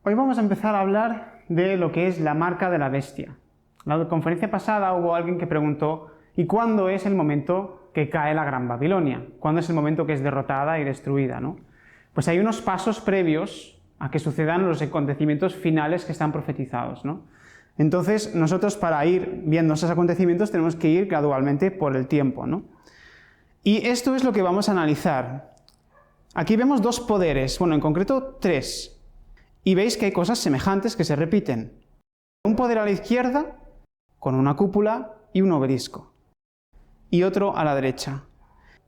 Hoy vamos a empezar a hablar de lo que es la marca de la bestia. En la conferencia pasada hubo alguien que preguntó ¿y cuándo es el momento que cae la Gran Babilonia? ¿Cuándo es el momento que es derrotada y destruida, ¿no? Pues hay unos pasos previos a que sucedan los acontecimientos finales que están profetizados, ¿no? Entonces nosotros, para ir viendo esos acontecimientos, tenemos que ir gradualmente por el tiempo, ¿no? Y esto es lo que vamos a analizar. Aquí vemos dos poderes, bueno, en concreto tres. Y veis que hay cosas semejantes que se repiten. Un poder a la izquierda, con una cúpula y un obelisco. Y otro a la derecha,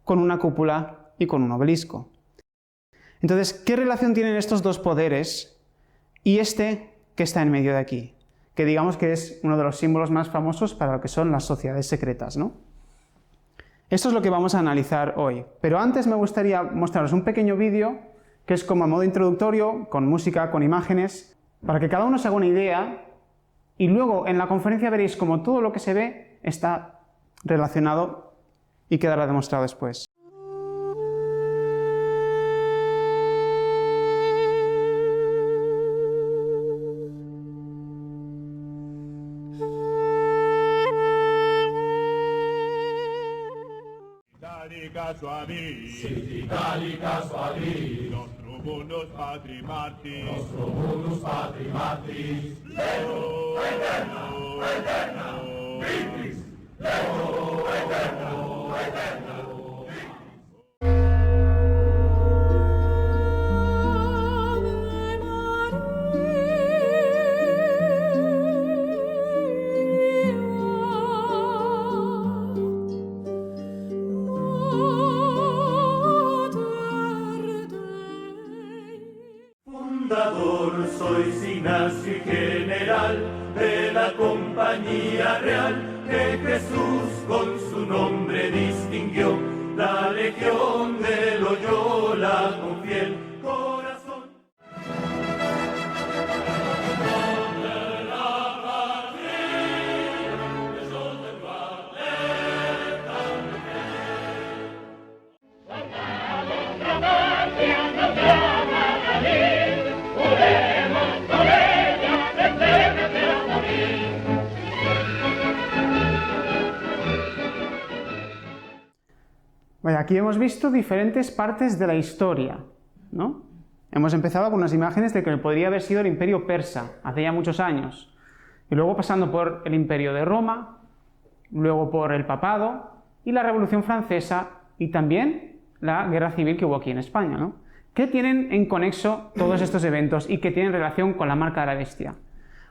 con una cúpula y con un obelisco. Entonces, ¿qué relación tienen estos dos poderes y este que está en medio de aquí? Que digamos que es uno de los símbolos más famosos para lo que son las sociedades secretas, ¿no? Esto es lo que vamos a analizar hoy. Pero antes me gustaría mostraros un pequeño vídeo que es como a modo introductorio, con música, con imágenes, para que cada uno se haga una idea y luego en la conferencia veréis como todo lo que se ve está relacionado y quedará demostrado después. Nostro bonus patri martis, Leo eterno, victis, Leo eterno. Sois Ignacio y general de la compañía real que Jesús con su nombre distinguió, la legión de Loyola con fiel corazón. Vaya, aquí hemos visto diferentes partes de la historia, ¿no? Hemos empezado con unas imágenes de que podría haber sido el Imperio Persa, hace ya muchos años, y luego pasando por el Imperio de Roma, luego por el Papado y la Revolución Francesa y también la Guerra Civil que hubo aquí en España, ¿no? ¿Qué tienen en conexo todos estos eventos y qué tienen relación con la marca de la bestia?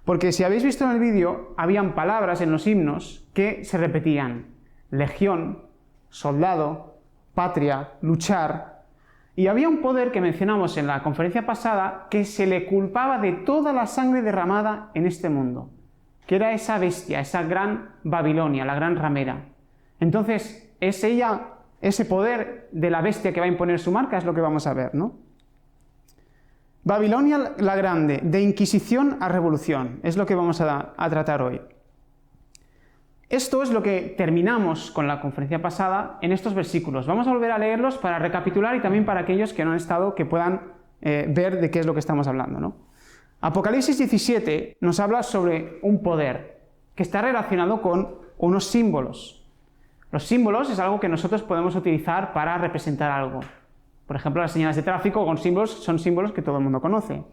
Porque si habéis visto en el vídeo, habían palabras en los himnos que se repetían: legión, soldado, patria, luchar. Y había un poder que mencionamos en la conferencia pasada que se le culpaba de toda la sangre derramada en este mundo, que era esa bestia, esa gran Babilonia, la gran ramera. Entonces, es ella, ese poder de la bestia que va a imponer su marca, es lo que vamos a ver, ¿no? Babilonia la Grande, de Inquisición a Revolución, es lo que vamos a tratar hoy. Esto es lo que terminamos con la conferencia pasada en estos versículos. Vamos a volver a leerlos para recapitular y también para aquellos que no han estado, que puedan ver de qué es lo que estamos hablando, ¿no? Apocalipsis 17 nos habla sobre un poder que está relacionado con unos símbolos. Los símbolos es algo que nosotros podemos utilizar para representar algo. Por ejemplo, las señales de tráfico con símbolos son símbolos que todo el mundo conoce.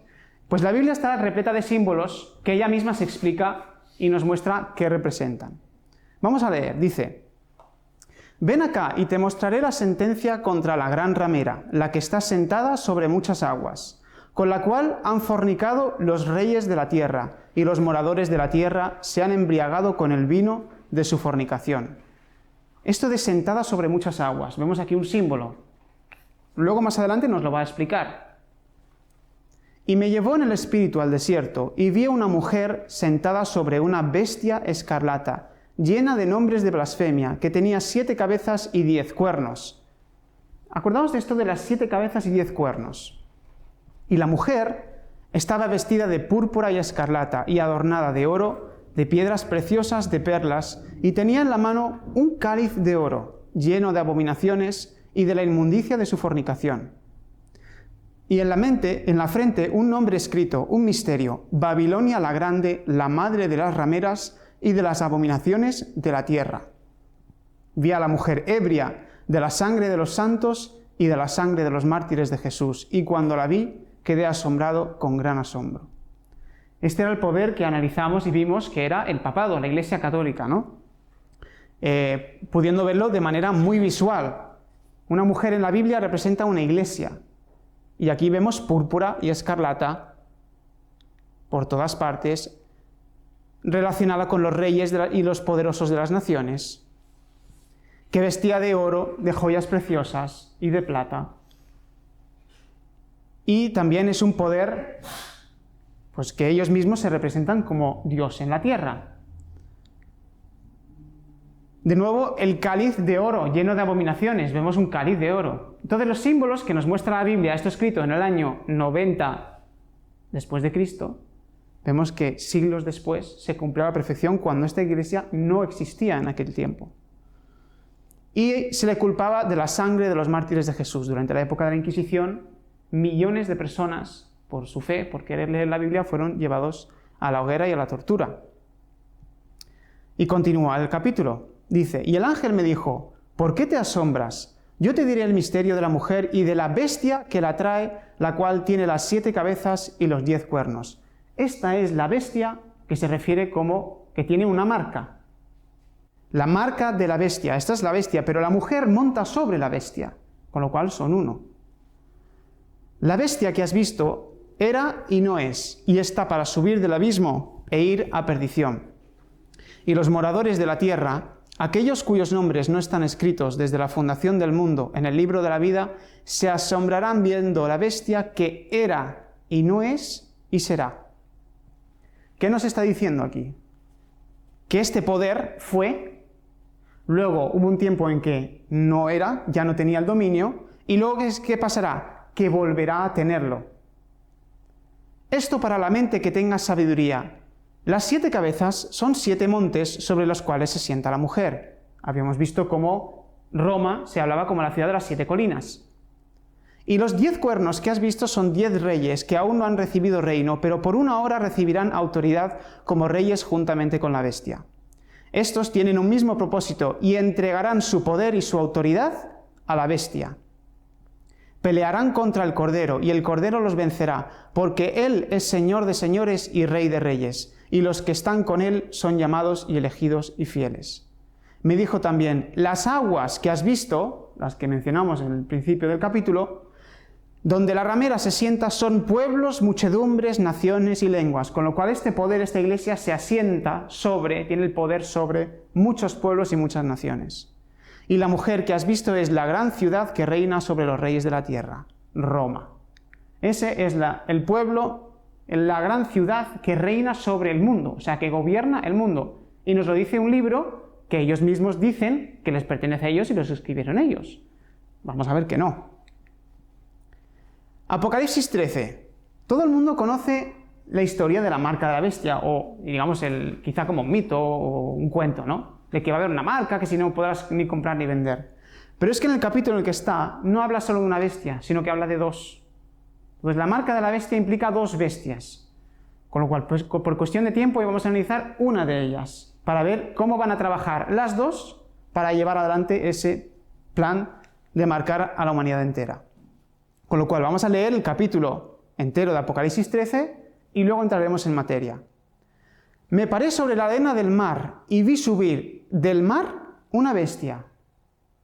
Pues la Biblia está repleta de símbolos que ella misma se explica y nos muestra qué representan. Vamos a leer, dice: ven acá y te mostraré la sentencia contra la gran ramera, la que está sentada sobre muchas aguas, con la cual han fornicado los reyes de la tierra, y los moradores de la tierra se han embriagado con el vino de su fornicación. Esto de sentada sobre muchas aguas, vemos aquí un símbolo. Luego más adelante nos lo va a explicar. Y me llevó en el espíritu al desierto, y vi a una mujer sentada sobre una bestia escarlata, llena de nombres de blasfemia, que tenía 7 cabezas y 10 cuernos. Acordaos de esto de las 7 cabezas y 10 cuernos. Y la mujer estaba vestida de púrpura y escarlata, y adornada de oro, de piedras preciosas, de perlas, y tenía en la mano un cáliz de oro, lleno de abominaciones y de la inmundicia de su fornicación. y en la frente, un nombre escrito, un misterio: Babilonia la Grande, la madre de las rameras y de las abominaciones de la tierra. Vi a la mujer ebria de la sangre de los santos y de la sangre de los mártires de Jesús, y cuando la vi, quedé asombrado con gran asombro. Este era el poder que analizamos y vimos que era el papado, la Iglesia Católica, ¿no? Pudiendo verlo de manera muy visual. Una mujer en la Biblia representa una iglesia, y aquí vemos púrpura y escarlata por todas partes, relacionada con los reyes y los poderosos de las naciones, que vestía de oro, de joyas preciosas y de plata. Y también es un poder, pues, que ellos mismos se representan como Dios en la tierra. De nuevo, el cáliz de oro, lleno de abominaciones. Vemos un cáliz de oro. Entonces, los símbolos que nos muestra la Biblia, esto escrito en el año 90 después de Cristo, vemos que siglos después se cumplió a la perfección cuando esta iglesia no existía en aquel tiempo. Y se le culpaba de la sangre de los mártires de Jesús. Durante la época de la Inquisición, millones de personas, por su fe, por querer leer la Biblia, fueron llevados a la hoguera y a la tortura. Y continúa el capítulo. Dice: y el ángel me dijo: ¿por qué te asombras? Yo te diré el misterio de la mujer y de la bestia que la trae, la cual tiene las 7 cabezas y los 10 cuernos. Esta es la bestia que se refiere como que tiene una marca. La marca de la bestia, esta es la bestia, pero la mujer monta sobre la bestia, con lo cual son uno. La bestia que has visto era y no es, y está para subir del abismo e ir a perdición. Y los moradores de la tierra, aquellos cuyos nombres no están escritos desde la fundación del mundo en el libro de la vida, se asombrarán viendo la bestia que era y no es y será. ¿Qué nos está diciendo aquí? Que este poder fue. Luego hubo un tiempo en que no era, ya no tenía el dominio, y luego ¿qué pasará? Que volverá a tenerlo. Esto para la mente que tenga sabiduría. Las 7 cabezas son 7 montes sobre los cuales se sienta la mujer. Habíamos visto cómo Roma se hablaba como la ciudad de las 7 colinas. Y los 10 cuernos que has visto son 10 reyes que aún no han recibido reino, pero por una hora recibirán autoridad como reyes juntamente con la bestia. Estos tienen un mismo propósito y entregarán su poder y su autoridad a la bestia. Pelearán contra el Cordero y el Cordero los vencerá, porque Él es Señor de señores y Rey de reyes, y los que están con Él son llamados y elegidos y fieles. Me dijo también: las aguas que has visto, las que mencionamos en el principio del capítulo, donde la ramera se sienta, son pueblos, muchedumbres, naciones y lenguas, con lo cual este poder, esta iglesia se asienta tiene el poder sobre muchos pueblos y muchas naciones. Y la mujer que has visto es la gran ciudad que reina sobre los reyes de la tierra, Roma. Ese es el pueblo, la gran ciudad que reina sobre el mundo, o sea, que gobierna el mundo. Y nos lo dice un libro que ellos mismos dicen que les pertenece a ellos y los escribieron ellos. Vamos a ver que no. Apocalipsis 13. Todo el mundo conoce la historia de la marca de la bestia, o digamos quizá como un mito o un cuento, ¿no? De que va a haber una marca que si no podrás ni comprar ni vender. Pero es que en el capítulo en el que está no habla solo de una bestia, sino que habla de 2. Pues la marca de la bestia implica 2 bestias. Con lo cual, pues, por cuestión de tiempo, hoy vamos a analizar una de ellas, para ver cómo van a trabajar las 2 para llevar adelante ese plan de marcar a la humanidad entera. Con lo cual vamos a leer el capítulo entero de Apocalipsis 13 y luego entraremos en materia. Me paré sobre la arena del mar y vi subir del mar una bestia.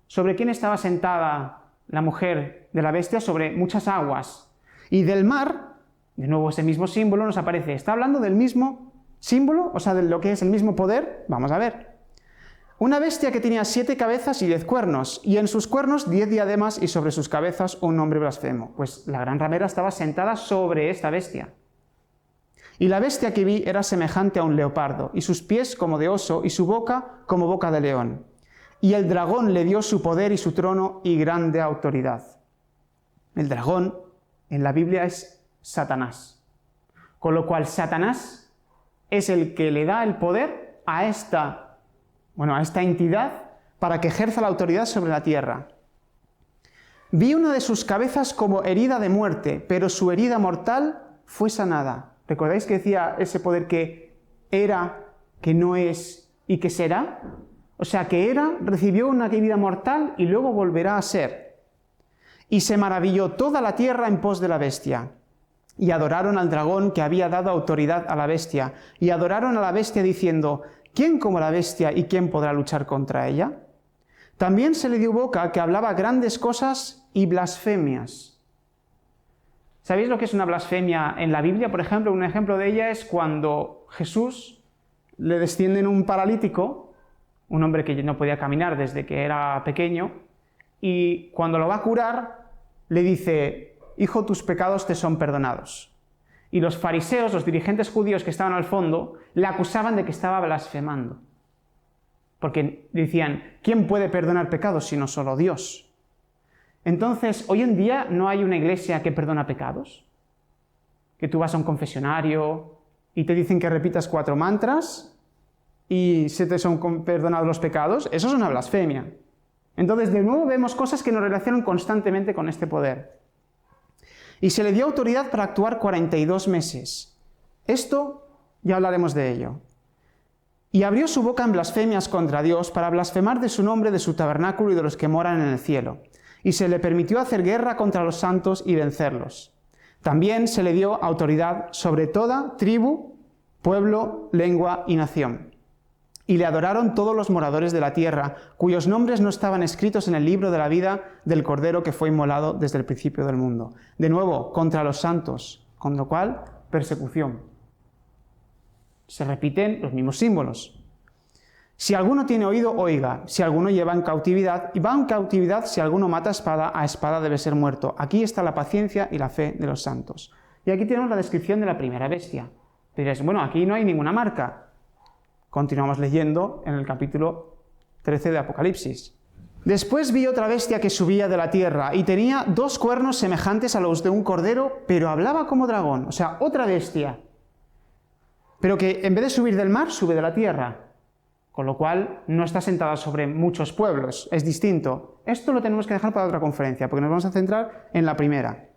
¿Sobre quién estaba sentada la mujer de la bestia? Sobre muchas aguas. Y del mar, de nuevo ese mismo símbolo nos aparece. ¿Está hablando del mismo símbolo? O sea, de lo que es el mismo poder. Vamos a ver. Una bestia que tenía 7 cabezas y 10 cuernos, y en sus cuernos 10 diademas y sobre sus cabezas un nombre blasfemo. Pues la gran ramera estaba sentada sobre esta bestia. Y la bestia que vi era semejante a un leopardo, y sus pies como de oso, y su boca como boca de león. Y el dragón le dio su poder y su trono y grande autoridad. El dragón en la Biblia es Satanás. Con lo cual Satanás es el que le da el poder a esta entidad para que ejerza la autoridad sobre la tierra. Vi una de sus cabezas como herida de muerte, pero su herida mortal fue sanada. ¿Recordáis que decía ese poder que era, que no es y que será? O sea, que era, recibió una herida mortal y luego volverá a ser. Y se maravilló toda la tierra en pos de la bestia. Y adoraron al dragón que había dado autoridad a la bestia. Y adoraron a la bestia diciendo, ¿quién como la bestia y quién podrá luchar contra ella? También se le dio boca que hablaba grandes cosas y blasfemias. ¿Sabéis lo que es una blasfemia en la Biblia? Por ejemplo, un ejemplo de ella es cuando Jesús le desciende en un paralítico, un hombre que no podía caminar desde que era pequeño, y cuando lo va a curar, le dice, hijo, tus pecados te son perdonados. Y los fariseos, los dirigentes judíos que estaban al fondo, le acusaban de que estaba blasfemando. Porque decían, ¿quién puede perdonar pecados sino solo Dios? Entonces, hoy en día no hay una iglesia que perdona pecados. Que tú vas a un confesionario y te dicen que repitas 4 mantras y se te son perdonados los pecados. Eso es una blasfemia. Entonces, de nuevo vemos cosas que nos relacionan constantemente con este poder. Y se le dio autoridad para actuar 42 meses. Esto ya hablaremos de ello. Y abrió su boca en blasfemias contra Dios para blasfemar de su nombre, de su tabernáculo y de los que moran en el cielo. Y se le permitió hacer guerra contra los santos y vencerlos. También se le dio autoridad sobre toda tribu, pueblo, lengua y nación. Y le adoraron todos los moradores de la tierra, cuyos nombres no estaban escritos en el libro de la vida del Cordero que fue inmolado desde el principio del mundo. De nuevo, contra los santos, con lo cual, persecución. Se repiten los mismos símbolos. Si alguno tiene oído, oiga. Si alguno lleva en cautividad, y va en cautividad, si alguno mata a espada debe ser muerto. Aquí está la paciencia y la fe de los santos. Y aquí tenemos la descripción de la primera bestia. Diréis, bueno, aquí no hay ninguna marca. Continuamos leyendo en el capítulo 13 de Apocalipsis. Después vi otra bestia que subía de la tierra y tenía 2 cuernos semejantes a los de un cordero, pero hablaba como dragón. O sea, otra bestia. Pero que en vez de subir del mar, sube de la tierra. Con lo cual no está sentada sobre muchos pueblos. Es distinto. Esto lo tenemos que dejar para otra conferencia, porque nos vamos a centrar en la primera.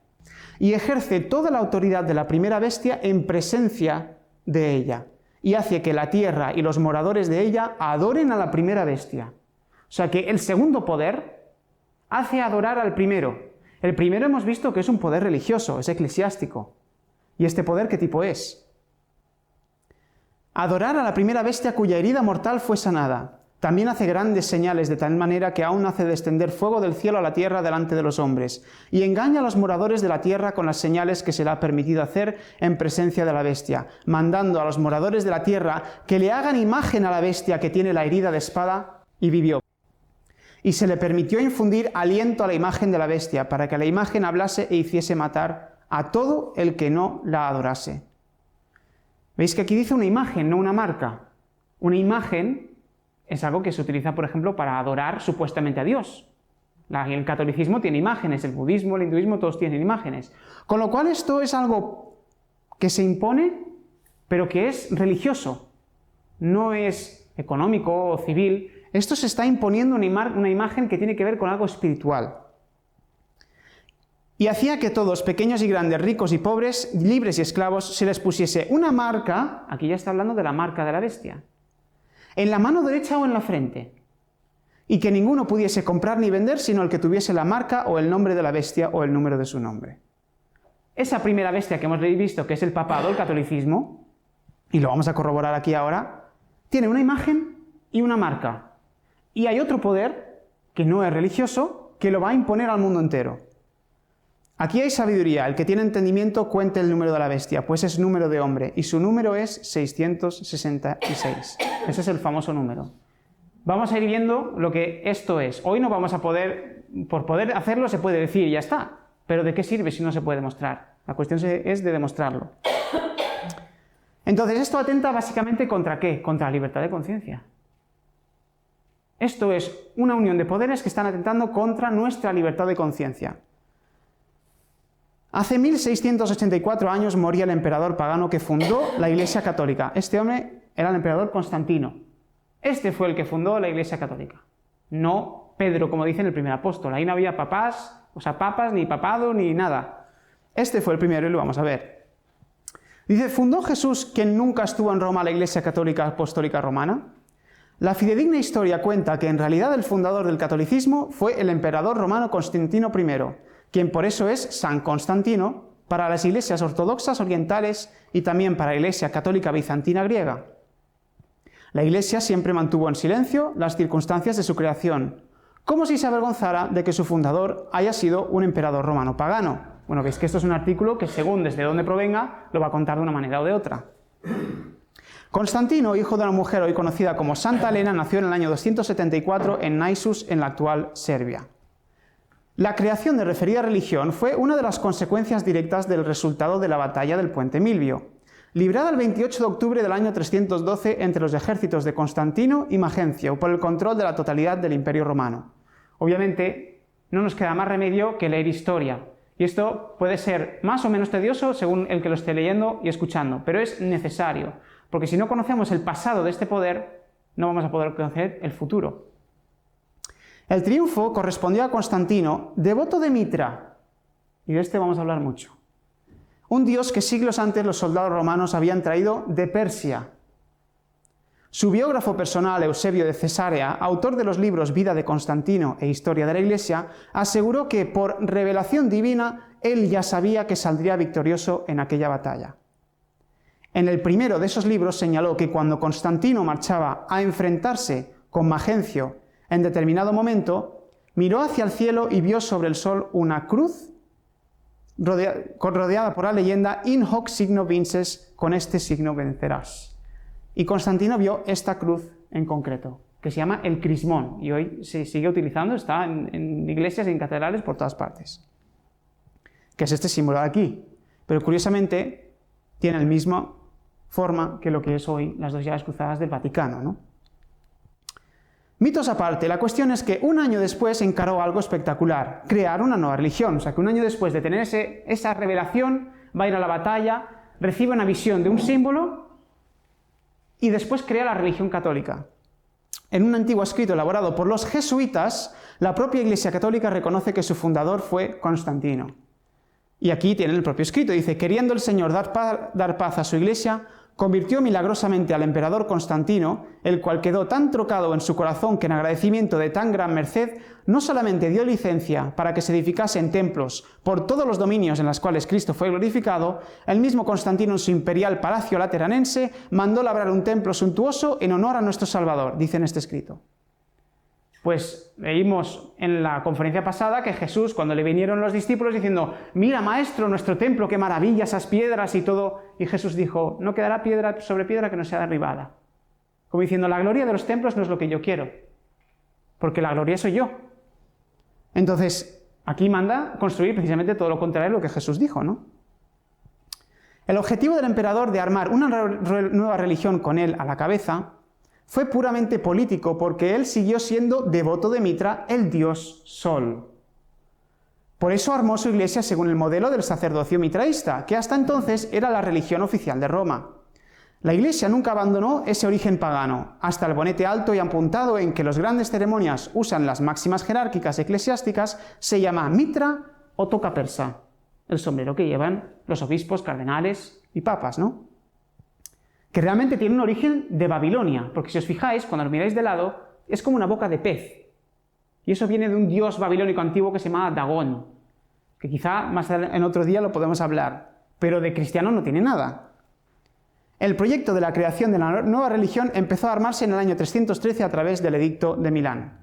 Y ejerce toda la autoridad de la primera bestia en presencia de ella. Y hace que la tierra y los moradores de ella adoren a la primera bestia. O sea que el segundo poder hace adorar al primero. El primero hemos visto que es un poder religioso, es eclesiástico. ¿Y este poder qué tipo es? Adorar a la primera bestia cuya herida mortal fue sanada. También hace grandes señales de tal manera que aún hace descender fuego del cielo a la tierra delante de los hombres, y engaña a los moradores de la tierra con las señales que se le ha permitido hacer en presencia de la bestia, mandando a los moradores de la tierra que le hagan imagen a la bestia que tiene la herida de espada y vivió. Y se le permitió infundir aliento a la imagen de la bestia, para que la imagen hablase e hiciese matar a todo el que no la adorase. ¿Veis que aquí dice una imagen, no una marca? Una imagen es algo que se utiliza, por ejemplo, para adorar supuestamente a Dios. El catolicismo tiene imágenes, el budismo, el hinduismo, todos tienen imágenes. Con lo cual esto es algo que se impone, pero que es religioso. No es económico o civil. Esto se está imponiendo una imagen que tiene que ver con algo espiritual. Y hacía que todos, pequeños y grandes, ricos y pobres, libres y esclavos, se les pusiese una marca, aquí ya está hablando de la marca de la bestia, en la mano derecha o en la frente, y que ninguno pudiese comprar ni vender sino el que tuviese la marca o el nombre de la bestia o el número de su nombre. Esa primera bestia que hemos visto, que es el papado, el catolicismo, y lo vamos a corroborar aquí ahora, tiene una imagen y una marca. Y hay otro poder, que no es religioso, que lo va a imponer al mundo entero. Aquí hay sabiduría. El que tiene entendimiento cuente el número de la bestia, pues es número de hombre, y su número es 666. Ese es el famoso número. Vamos a ir viendo lo que esto es. Hoy no vamos a poder, por poder hacerlo se puede decir y ya está, pero ¿de qué sirve si no se puede demostrar? La cuestión es de demostrarlo. Entonces, esto atenta básicamente ¿contra qué? Contra la libertad de conciencia. Esto es una unión de poderes que están atentando contra nuestra libertad de conciencia. Hace 1684 años moría el emperador pagano que fundó la Iglesia Católica. Este hombre era el emperador Constantino. Este fue el que fundó la Iglesia Católica. No Pedro, como dice en el primer apóstol. Ahí no había papás O sea, papas, ni papado, ni nada. Este fue el primero y lo vamos a ver. Dice, ¿fundó Jesús, quien nunca estuvo en Roma, la Iglesia Católica Apostólica Romana? La fidedigna historia cuenta que en realidad el fundador del catolicismo fue el emperador romano Constantino I, quien por eso es San Constantino para las iglesias ortodoxas orientales y también para la Iglesia Católica Bizantina griega. La Iglesia siempre mantuvo en silencio las circunstancias de su creación, como si se avergonzara de que su fundador haya sido un emperador romano pagano. Bueno, veis que esto es un artículo que según desde dónde provenga, lo va a contar de una manera o de otra. Constantino, hijo de una mujer hoy conocida como Santa Elena, nació en el año 274 en Naissus, en la actual Serbia. La creación de referida religión fue una de las consecuencias directas del resultado de la batalla del Puente Milvio, librada el 28 de octubre del año 312 entre los ejércitos de Constantino y Magencio por el control de la totalidad del Imperio Romano. Obviamente, no nos queda más remedio que leer historia, y esto puede ser más o menos tedioso según el que lo esté leyendo y escuchando, pero es necesario, porque si no conocemos el pasado de este poder, no vamos a poder conocer el futuro. El triunfo correspondió a Constantino, devoto de Mitra, y de este vamos a hablar mucho. Un dios que siglos antes los soldados romanos habían traído de Persia. Su biógrafo personal, Eusebio de Cesarea, autor de los libros Vida de Constantino e Historia de la Iglesia, aseguró que por revelación divina él ya sabía que saldría victorioso en aquella batalla. En el primero de esos libros señaló que cuando Constantino marchaba a enfrentarse con Magencio en determinado momento, miró hacia el cielo y vio sobre el sol una cruz rodeada por la leyenda In hoc signo vinces, con este signo vencerás. Y Constantino vio esta cruz en concreto, que se llama el crismón, y hoy se sigue utilizando, está en iglesias y en catedrales por todas partes, que es este símbolo de aquí. Pero curiosamente tiene la misma forma que lo que es hoy las dos llaves cruzadas del Vaticano, ¿no? Mitos aparte, la cuestión es que un año después encaró algo espectacular, crear una nueva religión. O sea, que un año después de tener esa revelación, va a ir a la batalla, recibe una visión de un símbolo y después crea la religión católica. En un antiguo escrito elaborado por los jesuitas, la propia Iglesia Católica reconoce que su fundador fue Constantino. Y aquí tiene el propio escrito, dice, queriendo el Señor dar paz a su Iglesia, convirtió milagrosamente al emperador Constantino, el cual quedó tan trocado en su corazón que en agradecimiento de tan gran merced, no solamente dio licencia para que se edificasen templos por todos los dominios en los cuales Cristo fue glorificado, el mismo Constantino en su imperial palacio lateranense mandó labrar un templo suntuoso en honor a nuestro Salvador, dice en este escrito. Pues leímos en la conferencia pasada que Jesús, cuando le vinieron los discípulos diciendo, mira maestro, nuestro templo, qué maravilla, esas piedras y todo, y Jesús dijo, no quedará piedra sobre piedra que no sea derribada. Como diciendo, la gloria de los templos no es lo que yo quiero, porque la gloria soy yo. Entonces, aquí manda construir precisamente todo lo contrario a lo que Jesús dijo, ¿no? El objetivo del emperador de armar una nueva religión con él a la cabeza fue puramente político, porque él siguió siendo devoto de Mitra, el dios Sol. Por eso armó su iglesia según el modelo del sacerdocio mitraísta, que hasta entonces era la religión oficial de Roma. La iglesia nunca abandonó ese origen pagano, hasta el bonete alto y apuntado en que las grandes ceremonias usan las máximas jerárquicas eclesiásticas, se llama mitra o toca persa, el sombrero que llevan los obispos, cardenales y papas, ¿no? Que realmente tiene un origen de Babilonia, porque si os fijáis, cuando lo miráis de lado, es como una boca de pez. Y eso viene de un dios babilónico antiguo que se llamaba Dagón, que quizá más en otro día lo podemos hablar, pero de cristiano no tiene nada. El proyecto de la creación de la nueva religión empezó a armarse en el año 313 a través del Edicto de Milán.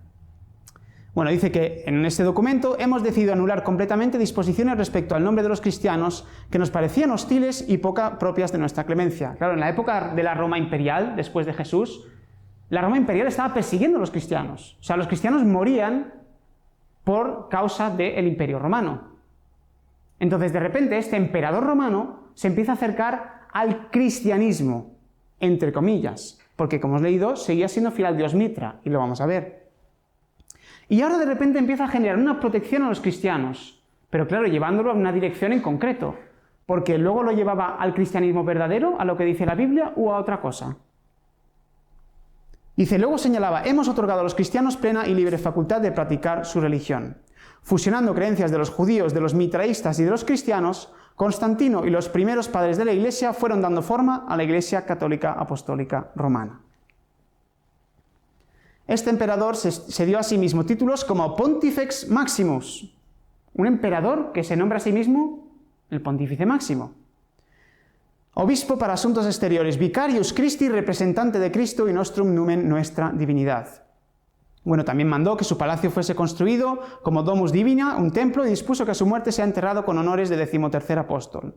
Bueno, dice que en este documento hemos decidido anular completamente disposiciones respecto al nombre de los cristianos que nos parecían hostiles y poco propias de nuestra clemencia. Claro, en la época de la Roma imperial, después de Jesús, la Roma imperial estaba persiguiendo a los cristianos. O sea, los cristianos morían por causa del imperio romano. Entonces, de repente, este emperador romano se empieza a acercar al cristianismo, entre comillas, porque, como os he leído, seguía siendo fiel al dios Mitra, y lo vamos a ver. Y ahora de repente empieza a generar una protección a los cristianos, pero claro, llevándolo a una dirección en concreto, porque luego lo llevaba al cristianismo verdadero, a lo que dice la Biblia, o a otra cosa. Dice, luego señalaba, hemos otorgado a los cristianos plena y libre facultad de practicar su religión. Fusionando creencias de los judíos, de los mitraístas y de los cristianos, Constantino y los primeros padres de la Iglesia fueron dando forma a la Iglesia Católica Apostólica Romana. Este emperador se dio a sí mismo títulos como Pontifex Maximus, un emperador que se nombra a sí mismo el Pontífice Máximo. Obispo para asuntos exteriores, Vicarius Christi, representante de Cristo y Nostrum Numen, nuestra divinidad. Bueno, también mandó que su palacio fuese construido como Domus Divina, un templo, y dispuso que a su muerte sea enterrado con honores de 13º apóstol.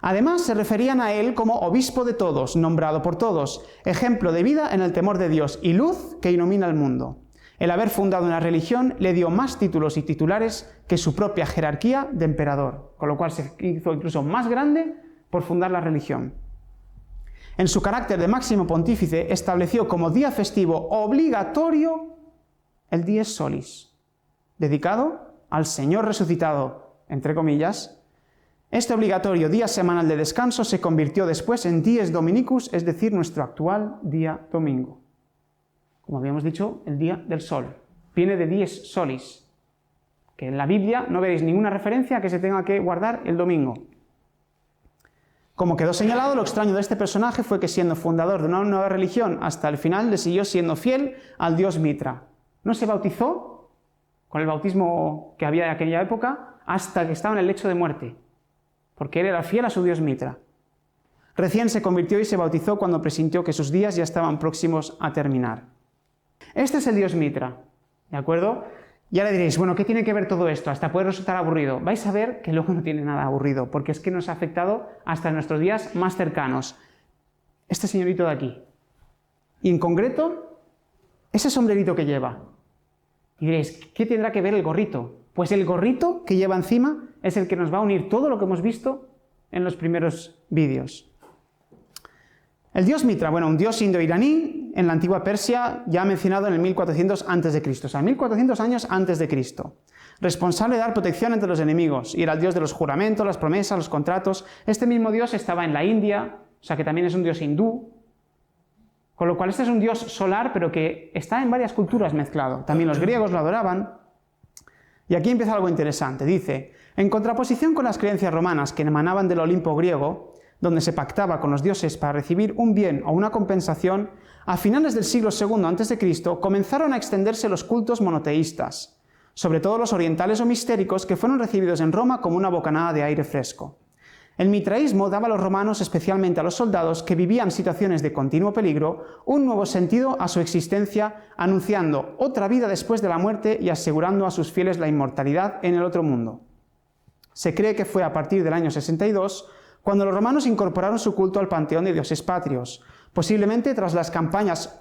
Además, se referían a él como obispo de todos, nombrado por todos, ejemplo de vida en el temor de Dios y luz que ilumina el mundo. El haber fundado una religión le dio más títulos y titulares que su propia jerarquía de emperador, con lo cual se hizo incluso más grande por fundar la religión. En su carácter de máximo pontífice, estableció como día festivo obligatorio el Dies Solis, dedicado al Señor resucitado, entre comillas. Este obligatorio día semanal de descanso se convirtió después en Dies Dominicus, es decir, nuestro actual día domingo. Como habíamos dicho, el día del sol. Viene de Dies Solis, que en la Biblia no veréis ninguna referencia a que se tenga que guardar el domingo. Como quedó señalado, lo extraño de este personaje fue que, siendo fundador de una nueva religión hasta el final, le siguió siendo fiel al dios Mitra. No se bautizó con el bautismo que había en aquella época hasta que estaba en el lecho de muerte, porque él era fiel a su dios Mitra. Recién se convirtió y se bautizó cuando presintió que sus días ya estaban próximos a terminar. Este es el dios Mitra, ¿de acuerdo? Ya le diréis, bueno, ¿qué tiene que ver todo esto? Hasta puede resultar aburrido. Vais a ver que luego no tiene nada aburrido, porque es que nos ha afectado hasta nuestros días más cercanos. Este señorito de aquí. Y en concreto, ese sombrerito que lleva. Y diréis, ¿qué tendrá que ver el gorrito? Pues el gorrito que lleva encima es el que nos va a unir todo lo que hemos visto en los primeros vídeos. El dios Mitra, bueno, un dios indo-iraní en la antigua Persia, ya mencionado en el 1400 a.C., o sea, 1400 años antes de Cristo. Responsable de dar protección entre los enemigos, y era el dios de los juramentos, las promesas, los contratos. Este mismo dios estaba en la India, o sea que también es un dios hindú, con lo cual este es un dios solar, pero que está en varias culturas mezclado. También los griegos lo adoraban. Y aquí empieza algo interesante. Dice, en contraposición con las creencias romanas que emanaban del Olimpo griego, donde se pactaba con los dioses para recibir un bien o una compensación, a finales del siglo II a.C. comenzaron a extenderse los cultos monoteístas, sobre todo los orientales o mistéricos, que fueron recibidos en Roma como una bocanada de aire fresco. El mitraísmo daba a los romanos, especialmente a los soldados que vivían situaciones de continuo peligro, un nuevo sentido a su existencia, anunciando otra vida después de la muerte y asegurando a sus fieles la inmortalidad en el otro mundo. Se cree que fue a partir del año 62 cuando los romanos incorporaron su culto al panteón de dioses patrios, posiblemente tras las campañas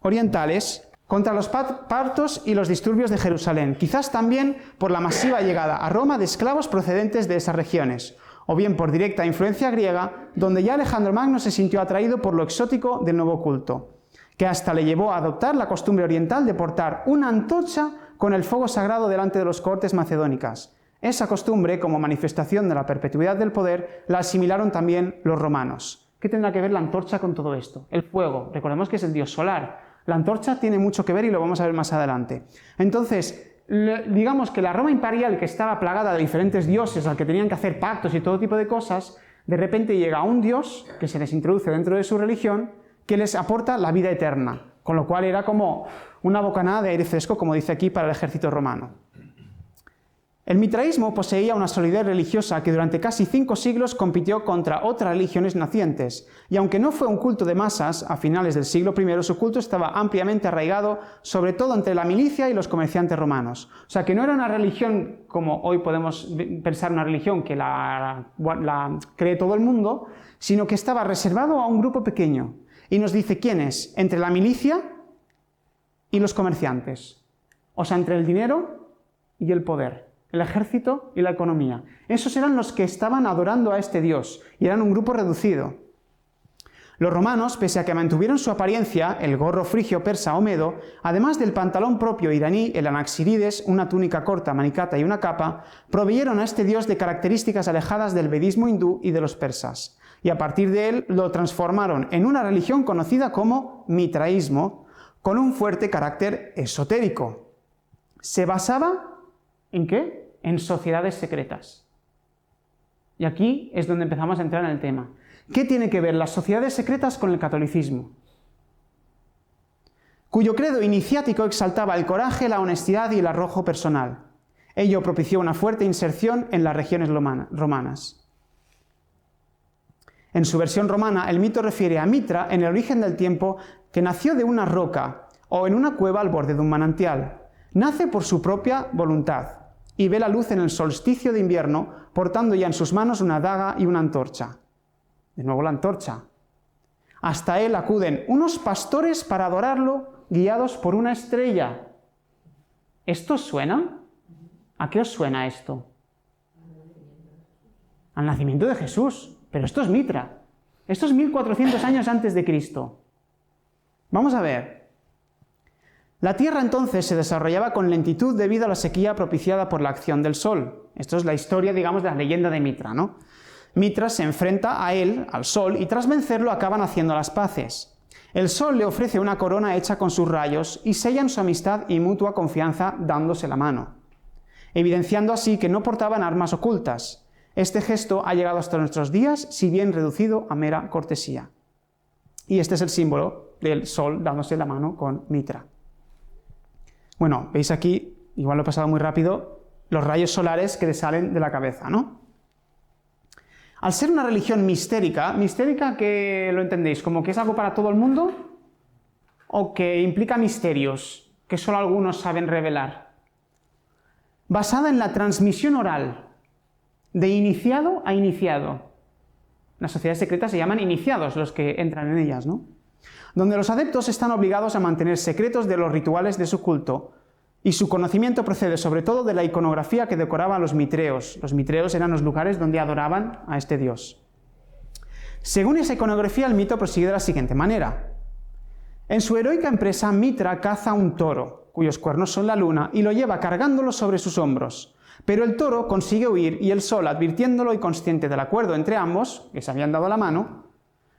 orientales contra los partos y los disturbios de Jerusalén, quizás también por la masiva llegada a Roma de esclavos procedentes de esas regiones, o bien por directa influencia griega, donde ya Alejandro Magno se sintió atraído por lo exótico del nuevo culto, que hasta le llevó a adoptar la costumbre oriental de portar una antorcha con el fuego sagrado delante de los cohortes macedónicas. Esa costumbre, como manifestación de la perpetuidad del poder, la asimilaron también los romanos. ¿Qué tendrá que ver la antorcha con todo esto? El fuego, recordemos que es el dios solar. La antorcha tiene mucho que ver y lo vamos a ver más adelante. Entonces, digamos que la Roma imperial, que estaba plagada de diferentes dioses al que tenían que hacer pactos y todo tipo de cosas, de repente llega un dios que se les introduce dentro de su religión que les aporta la vida eterna, con lo cual era como una bocanada de aire fresco, como dice aquí, para el ejército romano. El mitraísmo poseía una solidez religiosa que durante casi 5 siglos compitió contra otras religiones nacientes, y aunque no fue un culto de masas, a finales del siglo I su culto estaba ampliamente arraigado, sobre todo entre la milicia y los comerciantes romanos. O sea, que no era una religión como hoy podemos pensar una religión que la cree todo el mundo, sino que estaba reservado a un grupo pequeño. Y nos dice quién es, entre la milicia y los comerciantes. O sea, entre el dinero y el poder. El ejército y la economía. Esos eran los que estaban adorando a este dios, y eran un grupo reducido. Los romanos, pese a que mantuvieron su apariencia, el gorro frigio persa o medo, además del pantalón propio iraní, el anaxirides, una túnica corta, manicata y una capa, proveyeron a este dios de características alejadas del vedismo hindú y de los persas, y a partir de él lo transformaron en una religión conocida como mitraísmo, con un fuerte carácter esotérico. Se basaba ¿En qué? En sociedades secretas. Y aquí es donde empezamos a entrar en el tema. ¿Qué tiene que ver las sociedades secretas con el catolicismo? Cuyo credo iniciático exaltaba el coraje, la honestidad y el arrojo personal. Ello propició una fuerte inserción en las regiones romanas. En su versión romana, el mito refiere a Mitra en el origen del tiempo, que nació de una roca o en una cueva al borde de un manantial. Nace por su propia voluntad y ve la luz en el solsticio de invierno, portando ya en sus manos una daga y una antorcha. De nuevo la antorcha. Hasta él acuden unos pastores para adorarlo, guiados por una estrella. ¿Esto os suena? ¿A qué os suena esto? Al nacimiento de Jesús. Pero esto es Mitra. Esto es 1400 años antes de Cristo. Vamos a ver. La Tierra entonces se desarrollaba con lentitud debido a la sequía propiciada por la acción del Sol. Esto es la historia, digamos, de la leyenda de Mitra, ¿no? Mitra se enfrenta a él, al Sol, y tras vencerlo acaban haciendo las paces. El Sol le ofrece una corona hecha con sus rayos y sellan su amistad y mutua confianza dándose la mano, evidenciando así que no portaban armas ocultas. Este gesto ha llegado hasta nuestros días, si bien reducido a mera cortesía. Y este es el símbolo del Sol dándose la mano con Mitra. Bueno, veis aquí, igual lo he pasado muy rápido, los rayos solares que le salen de la cabeza, ¿no? Al ser una religión mistérica que lo entendéis, como que es algo para todo el mundo, o que implica misterios que solo algunos saben revelar. Basada en la transmisión oral, de iniciado a iniciado. Las sociedades secretas se llaman iniciados los que entran en ellas, ¿no? Donde los adeptos están obligados a mantener secretos de los rituales de su culto, y su conocimiento procede sobre todo de la iconografía que decoraba a los mitreos. Los mitreos eran los lugares donde adoraban a este dios. Según esa iconografía, el mito prosigue de la siguiente manera. En su heroica empresa, Mitra caza un toro, cuyos cuernos son la luna, y lo lleva cargándolo sobre sus hombros. Pero el toro consigue huir y el Sol, advirtiéndolo y consciente del acuerdo entre ambos, que se habían dado la mano,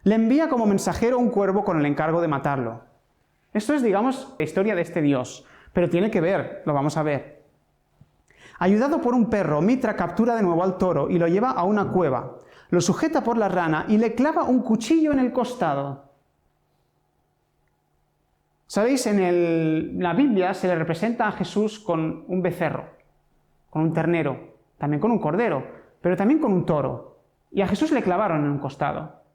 le envía como mensajero un cuervo con el encargo de matarlo. Esto es, digamos, la historia de este dios, pero tiene que ver, lo vamos a ver. Ayudado por un perro, Mitra captura de nuevo al toro y lo lleva a una cueva, lo sujeta por la rana y le clava un cuchillo en el costado. ¿Sabéis? En la Biblia se le representa a Jesús con un becerro, con un ternero, también con un cordero, pero también con un toro. Y a Jesús le clavaron en un costado.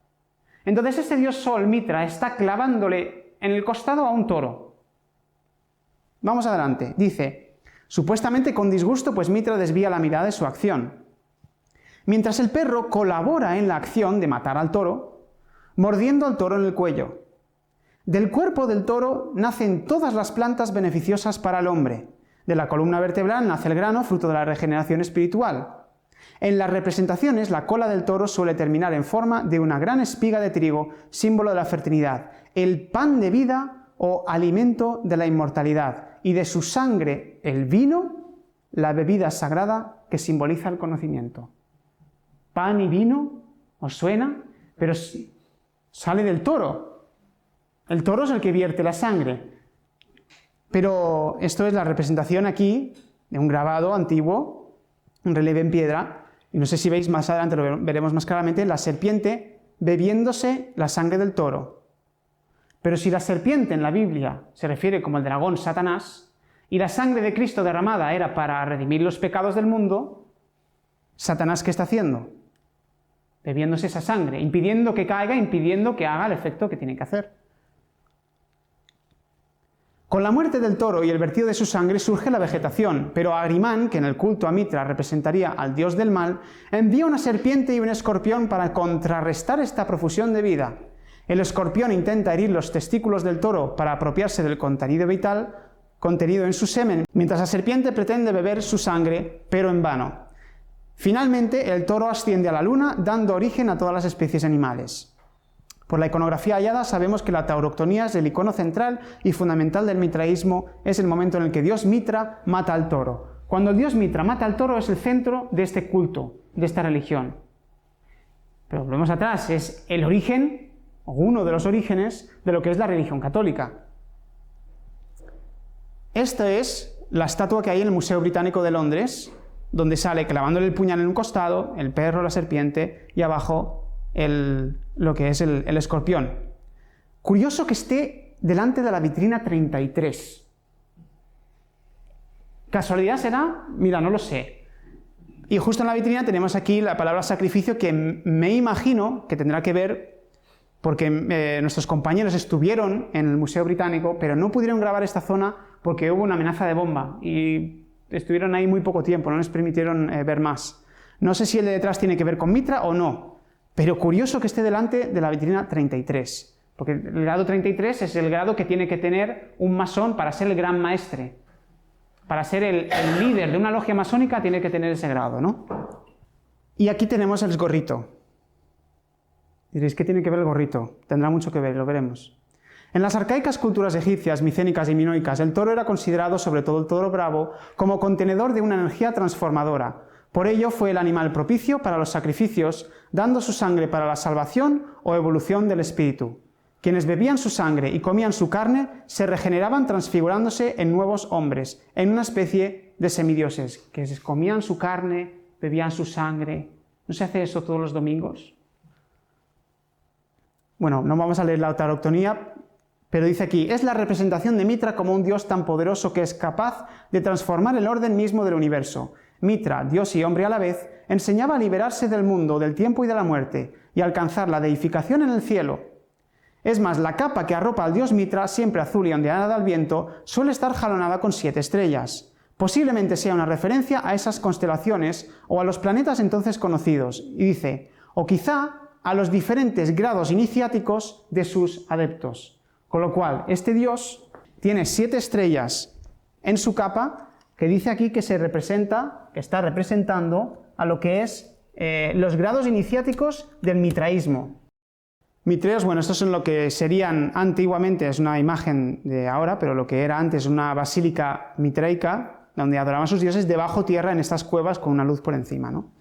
Entonces este dios Sol, Mitra, está clavándole en el costado a un toro. Vamos adelante. Dice, supuestamente con disgusto, pues Mitra desvía la mirada de su acción. Mientras el perro colabora en la acción de matar al toro, mordiendo al toro en el cuello. Del cuerpo del toro nacen todas las plantas beneficiosas para el hombre. De la columna vertebral nace el grano, fruto de la regeneración espiritual. En las representaciones, la cola del toro suele terminar en forma de una gran espiga de trigo, símbolo de la fertilidad, el pan de vida o alimento de la inmortalidad, y de su sangre el vino, la bebida sagrada que simboliza el conocimiento. Pan y vino, ¿os suena? Pero sale del toro. El toro es el que vierte la sangre. Pero esto es la representación aquí de un grabado antiguo, un relieve en piedra, y no sé si veis más adelante, lo veremos más claramente, la serpiente bebiéndose la sangre del toro. Pero si la serpiente en la Biblia se refiere como el dragón Satanás, y la sangre de Cristo derramada era para redimir los pecados del mundo, ¿Satanás qué está haciendo? Bebiéndose esa sangre, impidiendo que caiga, impidiendo que haga el efecto que tiene que hacer. Con la muerte del toro y el vertido de su sangre surge la vegetación, pero Agrimán, que en el culto a Mitra representaría al dios del mal, envía una serpiente y un escorpión para contrarrestar esta profusión de vida. El escorpión intenta herir los testículos del toro para apropiarse del contenido vital contenido en su semen, mientras la serpiente pretende beber su sangre, pero en vano. Finalmente, el toro asciende a la luna, dando origen a todas las especies animales. Por la iconografía hallada sabemos que la tauroctonía es el icono central y fundamental del mitraísmo, es el momento en el que Dios Mitra mata al toro. Cuando el Dios Mitra mata al toro es el centro de este culto, de esta religión. Pero volvemos atrás, es el origen, o uno de los orígenes, de lo que es la religión católica. Esta es la estatua que hay en el Museo Británico de Londres, donde sale clavándole el puñal en un costado, el perro, la serpiente, y abajo lo que es el escorpión. Curioso que esté delante de la vitrina 33. ¿Casualidad será? Mira, no lo sé. Y justo en la vitrina tenemos aquí la palabra sacrificio, que me imagino que tendrá que ver porque nuestros compañeros estuvieron en el Museo Británico, pero no pudieron grabar esta zona porque hubo una amenaza de bomba y estuvieron ahí muy poco tiempo, no les permitieron ver más. No sé si el de detrás tiene que ver con Mitra o no, pero curioso que esté delante de la vitrina 33, porque el grado 33 es el grado que tiene que tener un masón para ser el gran maestre. Para ser el líder de una logia masónica tiene que tener ese grado, ¿no? Y aquí tenemos el gorrito. Diréis, ¿qué tiene que ver el gorrito? Tendrá mucho que ver, lo veremos. En las arcaicas culturas egipcias, micénicas y minoicas, el toro era considerado, sobre todo el toro bravo, como contenedor de una energía transformadora. Por ello fue el animal propicio para los sacrificios, dando su sangre para la salvación o evolución del espíritu. Quienes bebían su sangre y comían su carne se regeneraban transfigurándose en nuevos hombres, en una especie de semidioses, que comían su carne, bebían su sangre. ¿No se hace eso todos los domingos? Bueno, no vamos a leer la Autaroctonía, pero dice aquí, es la representación de Mitra como un dios tan poderoso que es capaz de transformar el orden mismo del universo. Mitra, dios y hombre a la vez, enseñaba a liberarse del mundo, del tiempo y de la muerte, y alcanzar la deificación en el cielo. Es más, la capa que arropa al dios Mitra, siempre azul y ondeada al viento, suele estar jalonada con 7 estrellas. Posiblemente sea una referencia a esas constelaciones o a los planetas entonces conocidos, y dice, o quizá a los diferentes grados iniciáticos de sus adeptos. Con lo cual, este dios tiene 7 estrellas en su capa, que dice aquí que que está representando a lo que es los grados iniciáticos del mitraísmo. Mitreos, bueno, estos son lo que serían antiguamente, es una imagen de ahora, pero lo que era antes una basílica mitraica, donde adoraban a sus dioses debajo tierra en estas cuevas con una luz por encima, ¿no?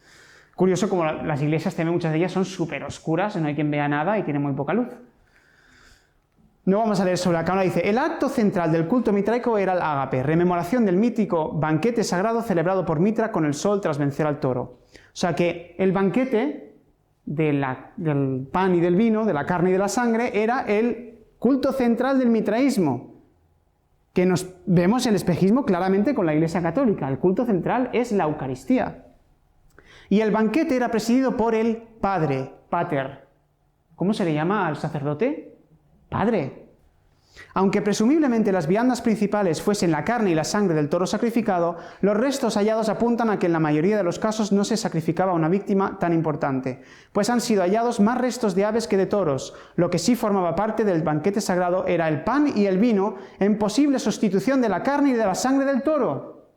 Curioso como las iglesias, también muchas de ellas son súper oscuras, no hay quien vea nada y tienen muy poca luz. No vamos a leer sobre la cámara, dice, el acto central del culto mitraico era el ágape, rememoración del mítico banquete sagrado celebrado por Mitra con el sol tras vencer al toro. O sea que el banquete del pan y del vino, de la carne y de la sangre, era el culto central del mitraísmo, que nos vemos el espejismo claramente con la Iglesia Católica. El culto central es la Eucaristía. Y el banquete era presidido por el padre, pater. ¿Cómo se le llama al sacerdote? Padre. Aunque presumiblemente las viandas principales fuesen la carne y la sangre del toro sacrificado, los restos hallados apuntan a que en la mayoría de los casos no se sacrificaba una víctima tan importante, pues han sido hallados más restos de aves que de toros. Lo que sí formaba parte del banquete sagrado era el pan y el vino, en posible sustitución de la carne y de la sangre del toro.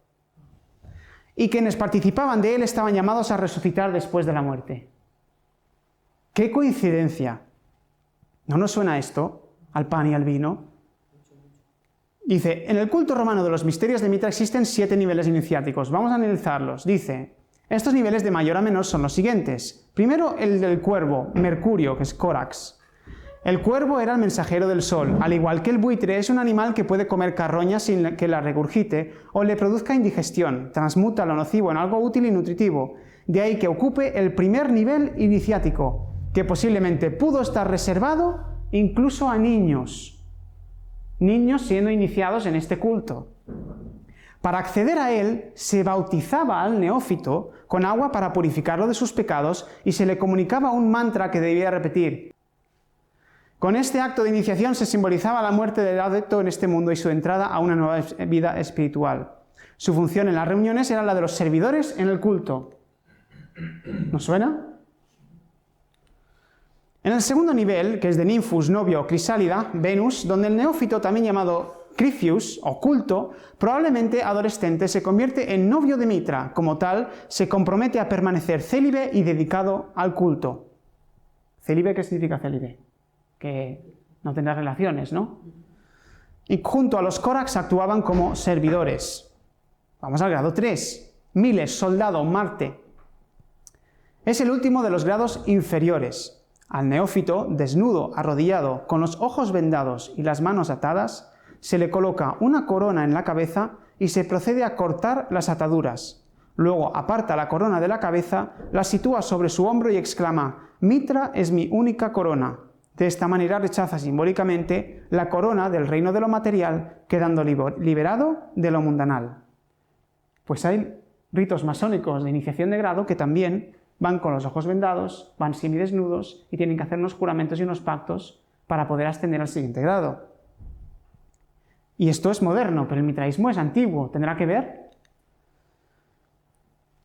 Y quienes participaban de él estaban llamados a resucitar después de la muerte. ¡Qué coincidencia! ¿No nos suena esto al pan y al vino? Dice, en el culto romano de los misterios de Mitra existen 7 niveles iniciáticos. Vamos a analizarlos. Dice, estos niveles de mayor a menor son los siguientes. Primero, el del cuervo, Mercurio, que es Córax. El cuervo era el mensajero del sol. Al igual que el buitre, es un animal que puede comer carroña sin que la regurgite o le produzca indigestión. Transmuta lo nocivo en algo útil y nutritivo. De ahí que ocupe el primer nivel iniciático, que posiblemente pudo estar reservado incluso a niños. Niños siendo iniciados en este culto. Para acceder a él, se bautizaba al neófito con agua para purificarlo de sus pecados y se le comunicaba un mantra que debía repetir. Con este acto de iniciación se simbolizaba la muerte del adepto en este mundo y su entrada a una nueva vida espiritual. Su función en las reuniones era la de los servidores en el culto. ¿Nos suena? En el segundo nivel, que es de Ninfus, Novio, Crisálida, Venus, donde el neófito, también llamado Cricius, o culto, probablemente adolescente, se convierte en novio de Mitra. Como tal, se compromete a permanecer célibe y dedicado al culto. ¿Célibe qué significa célibe? Que no tendrá relaciones, ¿no? Y junto a los Córax actuaban como servidores. Vamos al grado 3. Miles, soldado, Marte. Es el último de los grados inferiores. Al neófito, desnudo, arrodillado, con los ojos vendados y las manos atadas, se le coloca una corona en la cabeza y se procede a cortar las ataduras. Luego aparta la corona de la cabeza, la sitúa sobre su hombro y exclama: «Mitra es mi única corona». De esta manera rechaza simbólicamente la corona del reino de lo material, quedando liberado de lo mundanal. Pues hay ritos masónicos de iniciación de grado que también van con los ojos vendados, van semidesnudos y tienen que hacer unos juramentos y unos pactos para poder ascender al siguiente grado. Y esto es moderno, pero el mitraísmo es antiguo. ¿Tendrá que ver?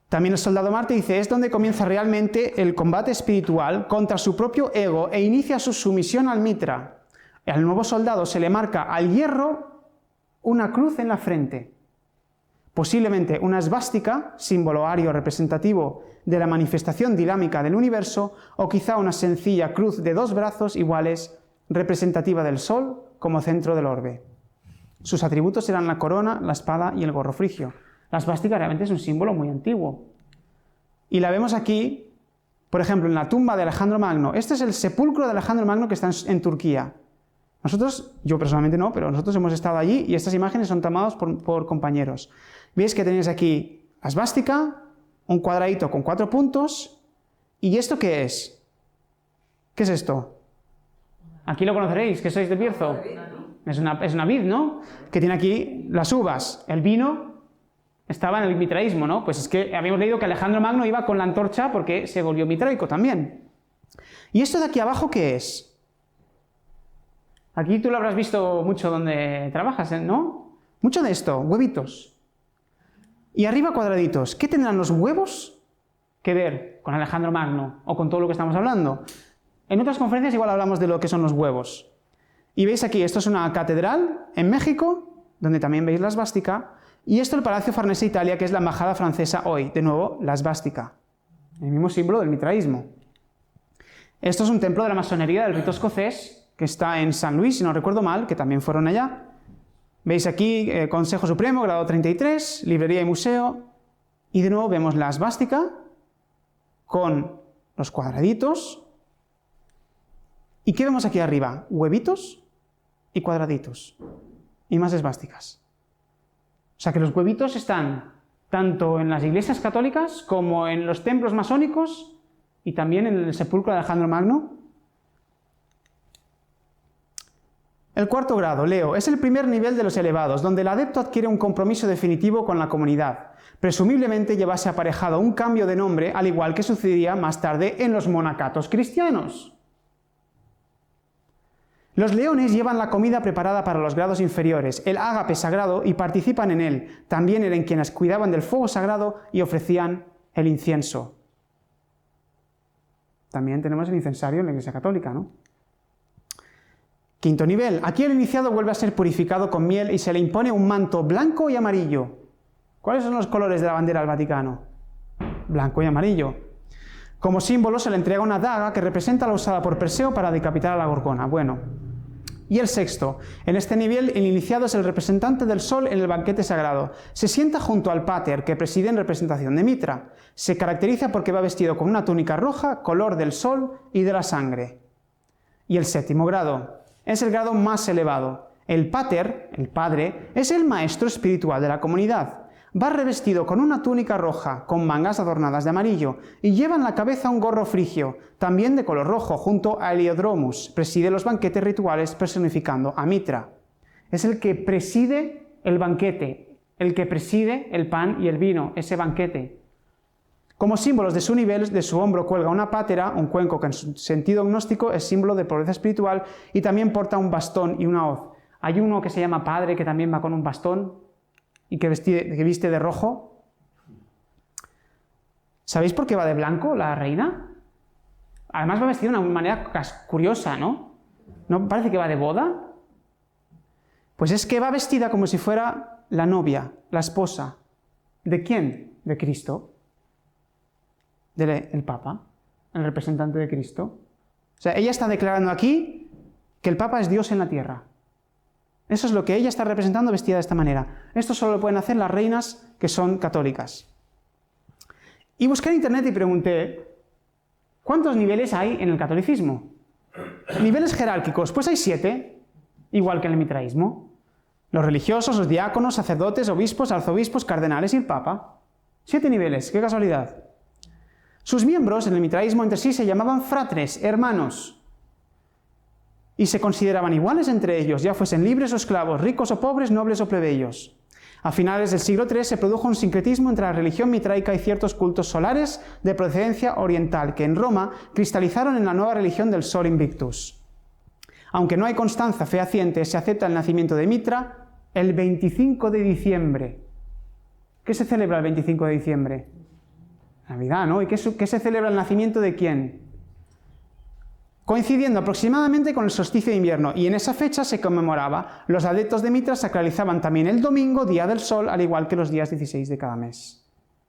También el soldado Marte dice: es donde comienza realmente el combate espiritual contra su propio ego e inicia su sumisión al Mitra. Al nuevo soldado se le marca al hierro una cruz en la frente, posiblemente una esvástica, símbolo ario representativo de la manifestación dinámica del universo, o quizá una sencilla cruz de 2 brazos iguales, representativa del Sol como centro del orbe. Sus atributos eran la corona, la espada y el gorro frigio. La esvástica realmente es un símbolo muy antiguo. Y la vemos aquí, por ejemplo, en la tumba de Alejandro Magno. Este es el sepulcro de Alejandro Magno que está en Turquía. Nosotros, yo personalmente no, pero nosotros hemos estado allí y estas imágenes son tomadas por compañeros. Veis que tenéis aquí la esvástica, un cuadradito con 4 puntos. ¿Y esto qué es? ¿Qué es esto? Aquí lo conoceréis, que sois de Bierzo. Es una vid, ¿no? Que tiene aquí las uvas, el vino. Estaba en el mitraísmo, ¿no? Pues es que habíamos leído que Alejandro Magno iba con la antorcha porque se volvió mitraico también. ¿Y esto de aquí abajo qué es? Aquí tú lo habrás visto mucho donde trabajas, ¿no? Mucho de esto, huevitos. Y arriba cuadraditos. ¿Qué tendrán los huevos que ver con Alejandro Magno o con todo lo que estamos hablando? En otras conferencias igual hablamos de lo que son los huevos. Y veis aquí, esto es una catedral en México, donde también veis la esvástica. Y esto el Palacio Farnese Italia, que es la embajada francesa hoy. De nuevo, la esvástica, el mismo símbolo del mitraísmo. Esto es un templo de la masonería del rito escocés, que está en San Luis, si no recuerdo mal, que también fueron allá. Veis aquí Consejo Supremo, grado 33, librería y museo. Y de nuevo vemos la esvástica con los cuadraditos. ¿Y qué vemos aquí arriba? Huevitos y cuadraditos. Y más esvásticas. O sea que los huevitos están tanto en las iglesias católicas como en los templos masónicos y también en el sepulcro de Alejandro Magno. El 4º grado, Leo, es el primer nivel de los elevados, donde el adepto adquiere un compromiso definitivo con la comunidad. Presumiblemente llevase aparejado un cambio de nombre, al igual que sucedería más tarde en los monacatos cristianos. Los leones llevan la comida preparada para los grados inferiores, el ágape sagrado, y participan en él. También eran quienes cuidaban del fuego sagrado y ofrecían el incienso. También tenemos el incensario en la Iglesia Católica, ¿no? 5º nivel. Aquí el iniciado vuelve a ser purificado con miel y se le impone un manto blanco y amarillo. ¿Cuáles son los colores de la bandera del Vaticano? Blanco y amarillo. Como símbolo se le entrega una daga que representa la usada por Perseo para decapitar a la gorgona. Bueno. Y el 6º. En este nivel el iniciado es el representante del sol en el banquete sagrado. Se sienta junto al pater que preside en representación de Mitra. Se caracteriza porque va vestido con una túnica roja, color del sol y de la sangre. Y el 7º grado. Es el grado más elevado. El pater, el padre, es el maestro espiritual de la comunidad. Va revestido con una túnica roja, con mangas adornadas de amarillo, y lleva en la cabeza un gorro frigio, también de color rojo, junto a Heliodromus. Preside los banquetes rituales personificando a Mitra. Es el que preside el banquete, el que preside el pan y el vino, ese banquete. Como símbolos de su nivel, de su hombro cuelga una pátera, un cuenco que en su sentido gnóstico es símbolo de pobreza espiritual, y también porta un bastón y una hoz. Hay uno que se llama padre que también va con un bastón y que viste de rojo. ¿Sabéis por qué va de blanco la reina? Además va vestida de una manera curiosa, ¿no? ¿No parece que va de boda? Pues es que va vestida como si fuera la novia, la esposa. ¿De quién? De Cristo. Del Papa, el representante de Cristo. O sea, ella está declarando aquí que el Papa es Dios en la tierra. Eso es lo que ella está representando vestida de esta manera. Esto solo lo pueden hacer las reinas que son católicas. Y busqué en internet y pregunté, ¿cuántos niveles hay en el catolicismo? Niveles jerárquicos, pues hay 7, igual que en el mitraísmo. Los religiosos, los diáconos, sacerdotes, obispos, arzobispos, cardenales y el Papa. 7 niveles, qué casualidad. Sus miembros en el mitraísmo entre sí se llamaban fratres, hermanos, y se consideraban iguales entre ellos, ya fuesen libres o esclavos, ricos o pobres, nobles o plebeyos. A finales del siglo III se produjo un sincretismo entre la religión mitraica y ciertos cultos solares de procedencia oriental, que en Roma cristalizaron en la nueva religión del Sol Invictus. Aunque no hay constancia fehaciente, se acepta el nacimiento de Mitra el 25 de diciembre. ¿Qué se celebra el 25 de diciembre? Navidad, ¿no? ¿Y qué se celebra el nacimiento de quién? Coincidiendo aproximadamente con el solsticio de invierno, y en esa fecha se conmemoraba. Los adeptos de Mitra sacralizaban también el domingo, día del sol, al igual que los días 16 de cada mes.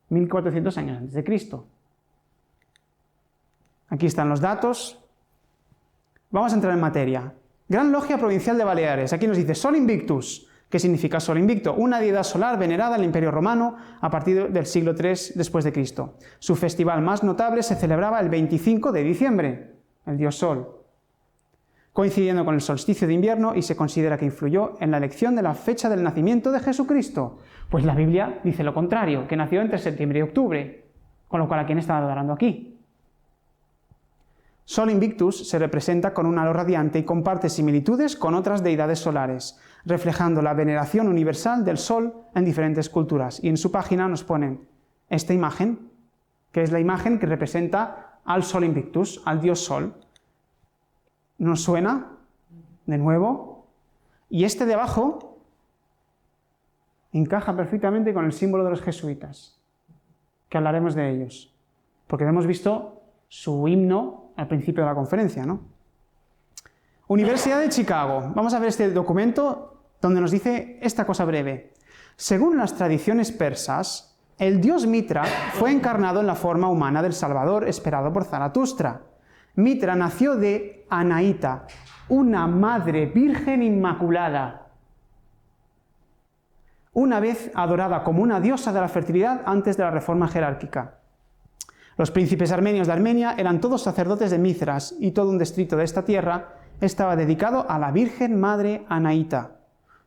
1400 años antes de Cristo. Aquí están los datos. Vamos a entrar en materia. Gran Logia Provincial de Baleares. Aquí nos dice Sol Invictus. ¿Qué significa Sol Invicto? Una deidad solar venerada en el Imperio Romano a partir del siglo III después de Cristo. Su festival más notable se celebraba el 25 de diciembre, el dios Sol, coincidiendo con el solsticio de invierno, y se considera que influyó en la elección de la fecha del nacimiento de Jesucristo. Pues la Biblia dice lo contrario, que nació entre septiembre y octubre, con lo cual ¿a quién está adorando aquí? Sol Invictus se representa con un halo radiante y comparte similitudes con otras deidades solares, reflejando la veneración universal del Sol en diferentes culturas. Y en su página nos ponen esta imagen, que es la imagen que representa al Sol Invictus, al dios Sol. ¿Nos suena? De nuevo. Y este de abajo encaja perfectamente con el símbolo de los jesuitas, que hablaremos de ellos, porque hemos visto su himno al principio de la conferencia, ¿no? Universidad de Chicago. Vamos a ver este documento donde nos dice esta cosa breve. Según las tradiciones persas, el dios Mitra fue encarnado en la forma humana del Salvador esperado por Zaratustra. Mitra nació de Anaíta, una madre virgen inmaculada, una vez adorada como una diosa de la fertilidad antes de la reforma jerárquica. Los príncipes armenios de Armenia eran todos sacerdotes de Mithras, y todo un distrito de esta tierra estaba dedicado a la Virgen Madre Anaíta.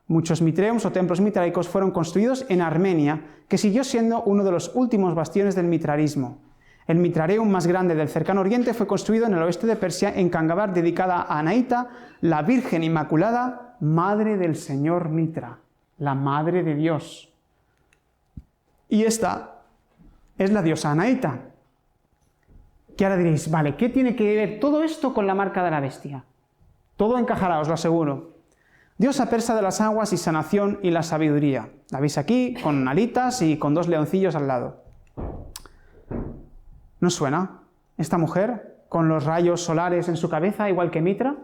Muchos mitreums o templos mitraicos fueron construidos en Armenia, que siguió siendo uno de los últimos bastiones del mitrarismo. El mitrareum más grande del cercano oriente fue construido en el oeste de Persia, en Kangabar, dedicada a Anaíta, la Virgen Inmaculada, Madre del Señor Mitra, la Madre de Dios. Y esta es la diosa Anaíta. Que ahora diréis, vale, ¿qué tiene que ver todo esto con la marca de la bestia? Todo encajará, os lo aseguro. Diosa persa de las aguas y sanación y la sabiduría. La veis aquí, con alitas y con 2 leoncillos al lado. ¿Nos suena esta mujer con los rayos solares en su cabeza, igual que Mitra?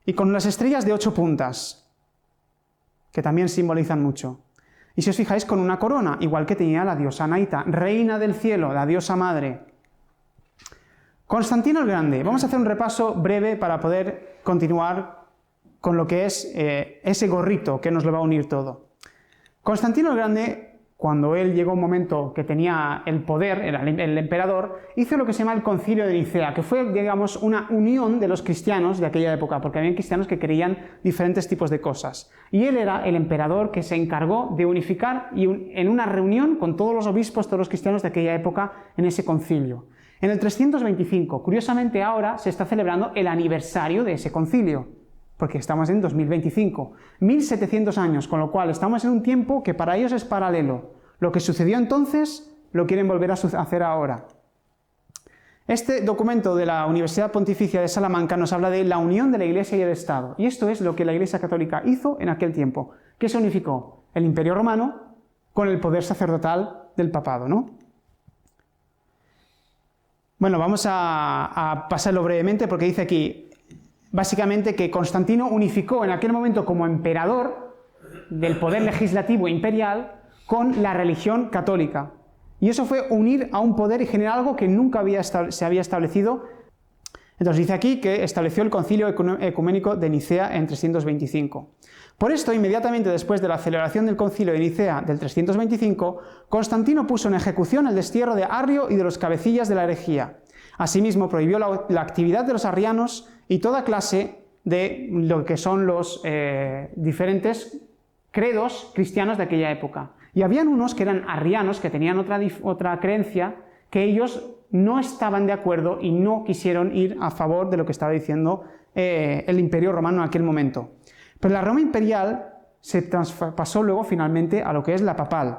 Y con las estrellas de 8 puntas, que también simbolizan mucho. Y si os fijáis, con una corona, igual que tenía la diosa Anaíta, reina del cielo, la diosa madre. Constantino el Grande. Vamos a hacer un repaso breve para poder continuar con lo que es ese gorrito que nos lo va a unir todo. Constantino el Grande, cuando él llegó a un momento que tenía el poder, era el emperador, hizo lo que se llama el Concilio de Nicea, que fue, digamos, una unión de los cristianos de aquella época, porque había cristianos que creían diferentes tipos de cosas. Y él era el emperador que se encargó de unificar en una reunión con todos los obispos, todos los cristianos de aquella época, en ese concilio. En el 325, curiosamente ahora se está celebrando el aniversario de ese concilio, porque estamos en 2025, 1700 años, con lo cual estamos en un tiempo que para ellos es paralelo. Lo que sucedió entonces lo quieren volver a hacer ahora. Este documento de la Universidad Pontificia de Salamanca nos habla de la unión de la Iglesia y el Estado, y esto es lo que la Iglesia Católica hizo en aquel tiempo, que se unificó el Imperio Romano con el poder sacerdotal del papado, ¿no? Bueno, vamos a pasarlo brevemente porque dice aquí, básicamente, que Constantino unificó en aquel momento como emperador del poder legislativo imperial con la religión católica. Y eso fue unir a un poder y generar algo que nunca se había establecido. Entonces dice aquí que estableció el Concilio Ecuménico de Nicea en 325. Por esto, inmediatamente después de la celebración del Concilio de Nicea del 325, Constantino puso en ejecución el destierro de Arrio y de los cabecillas de la herejía. Asimismo, prohibió la actividad de los arrianos y toda clase de lo que son los diferentes credos cristianos de aquella época. Y habían unos que eran arrianos, que tenían otra creencia, que ellos no estaban de acuerdo y no quisieron ir a favor de lo que estaba diciendo el Imperio Romano en aquel momento. Pero la Roma imperial se traspasó luego finalmente a lo que es la papal.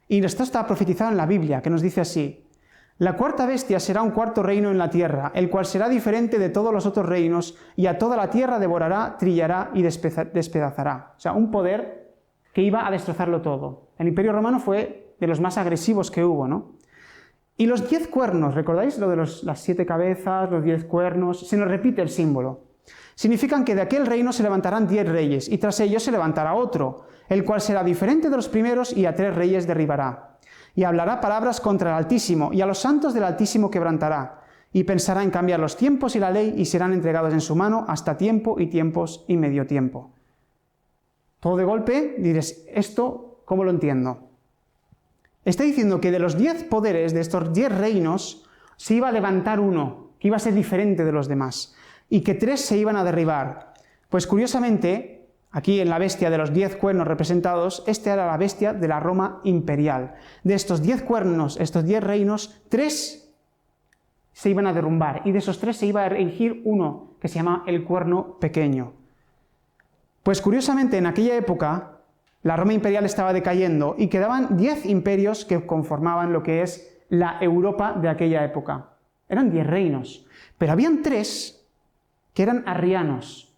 Y esto está profetizado en la Biblia, que nos dice así: la cuarta bestia será un cuarto reino en la tierra, el cual será diferente de todos los otros reinos, y a toda la tierra devorará, trillará y despedazará. O sea, un poder que iba a destrozarlo todo. El Imperio Romano fue de los más agresivos que hubo, ¿no? Y los 10 cuernos, ¿recordáis lo de las 7 cabezas, los 10 cuernos? Se nos repite el símbolo. Significan que de aquel reino se levantarán 10 reyes, y tras ellos se levantará otro, el cual será diferente de los primeros, y a 3 reyes derribará. Y hablará palabras contra el Altísimo, y a los santos del Altísimo quebrantará, y pensará en cambiar los tiempos y la ley, y serán entregados en su mano hasta tiempo y tiempos y medio tiempo. Todo de golpe diréis, ¿esto cómo lo entiendo? Está diciendo que de los 10 poderes, de estos 10 reinos, se iba a levantar uno, que iba a ser diferente de los demás, y que 3 se iban a derribar. Pues curiosamente, aquí en la bestia de los 10 cuernos representados, esta era la bestia de la Roma imperial. De estos 10 cuernos, estos 10 reinos, 3 se iban a derrumbar, y de esos 3 se iba a erigir uno, que se llama el cuerno pequeño. Pues curiosamente, en aquella época, la Roma imperial estaba decayendo y quedaban 10 imperios que conformaban lo que es la Europa de aquella época. Eran 10 reinos, pero habían 3 que eran arrianos.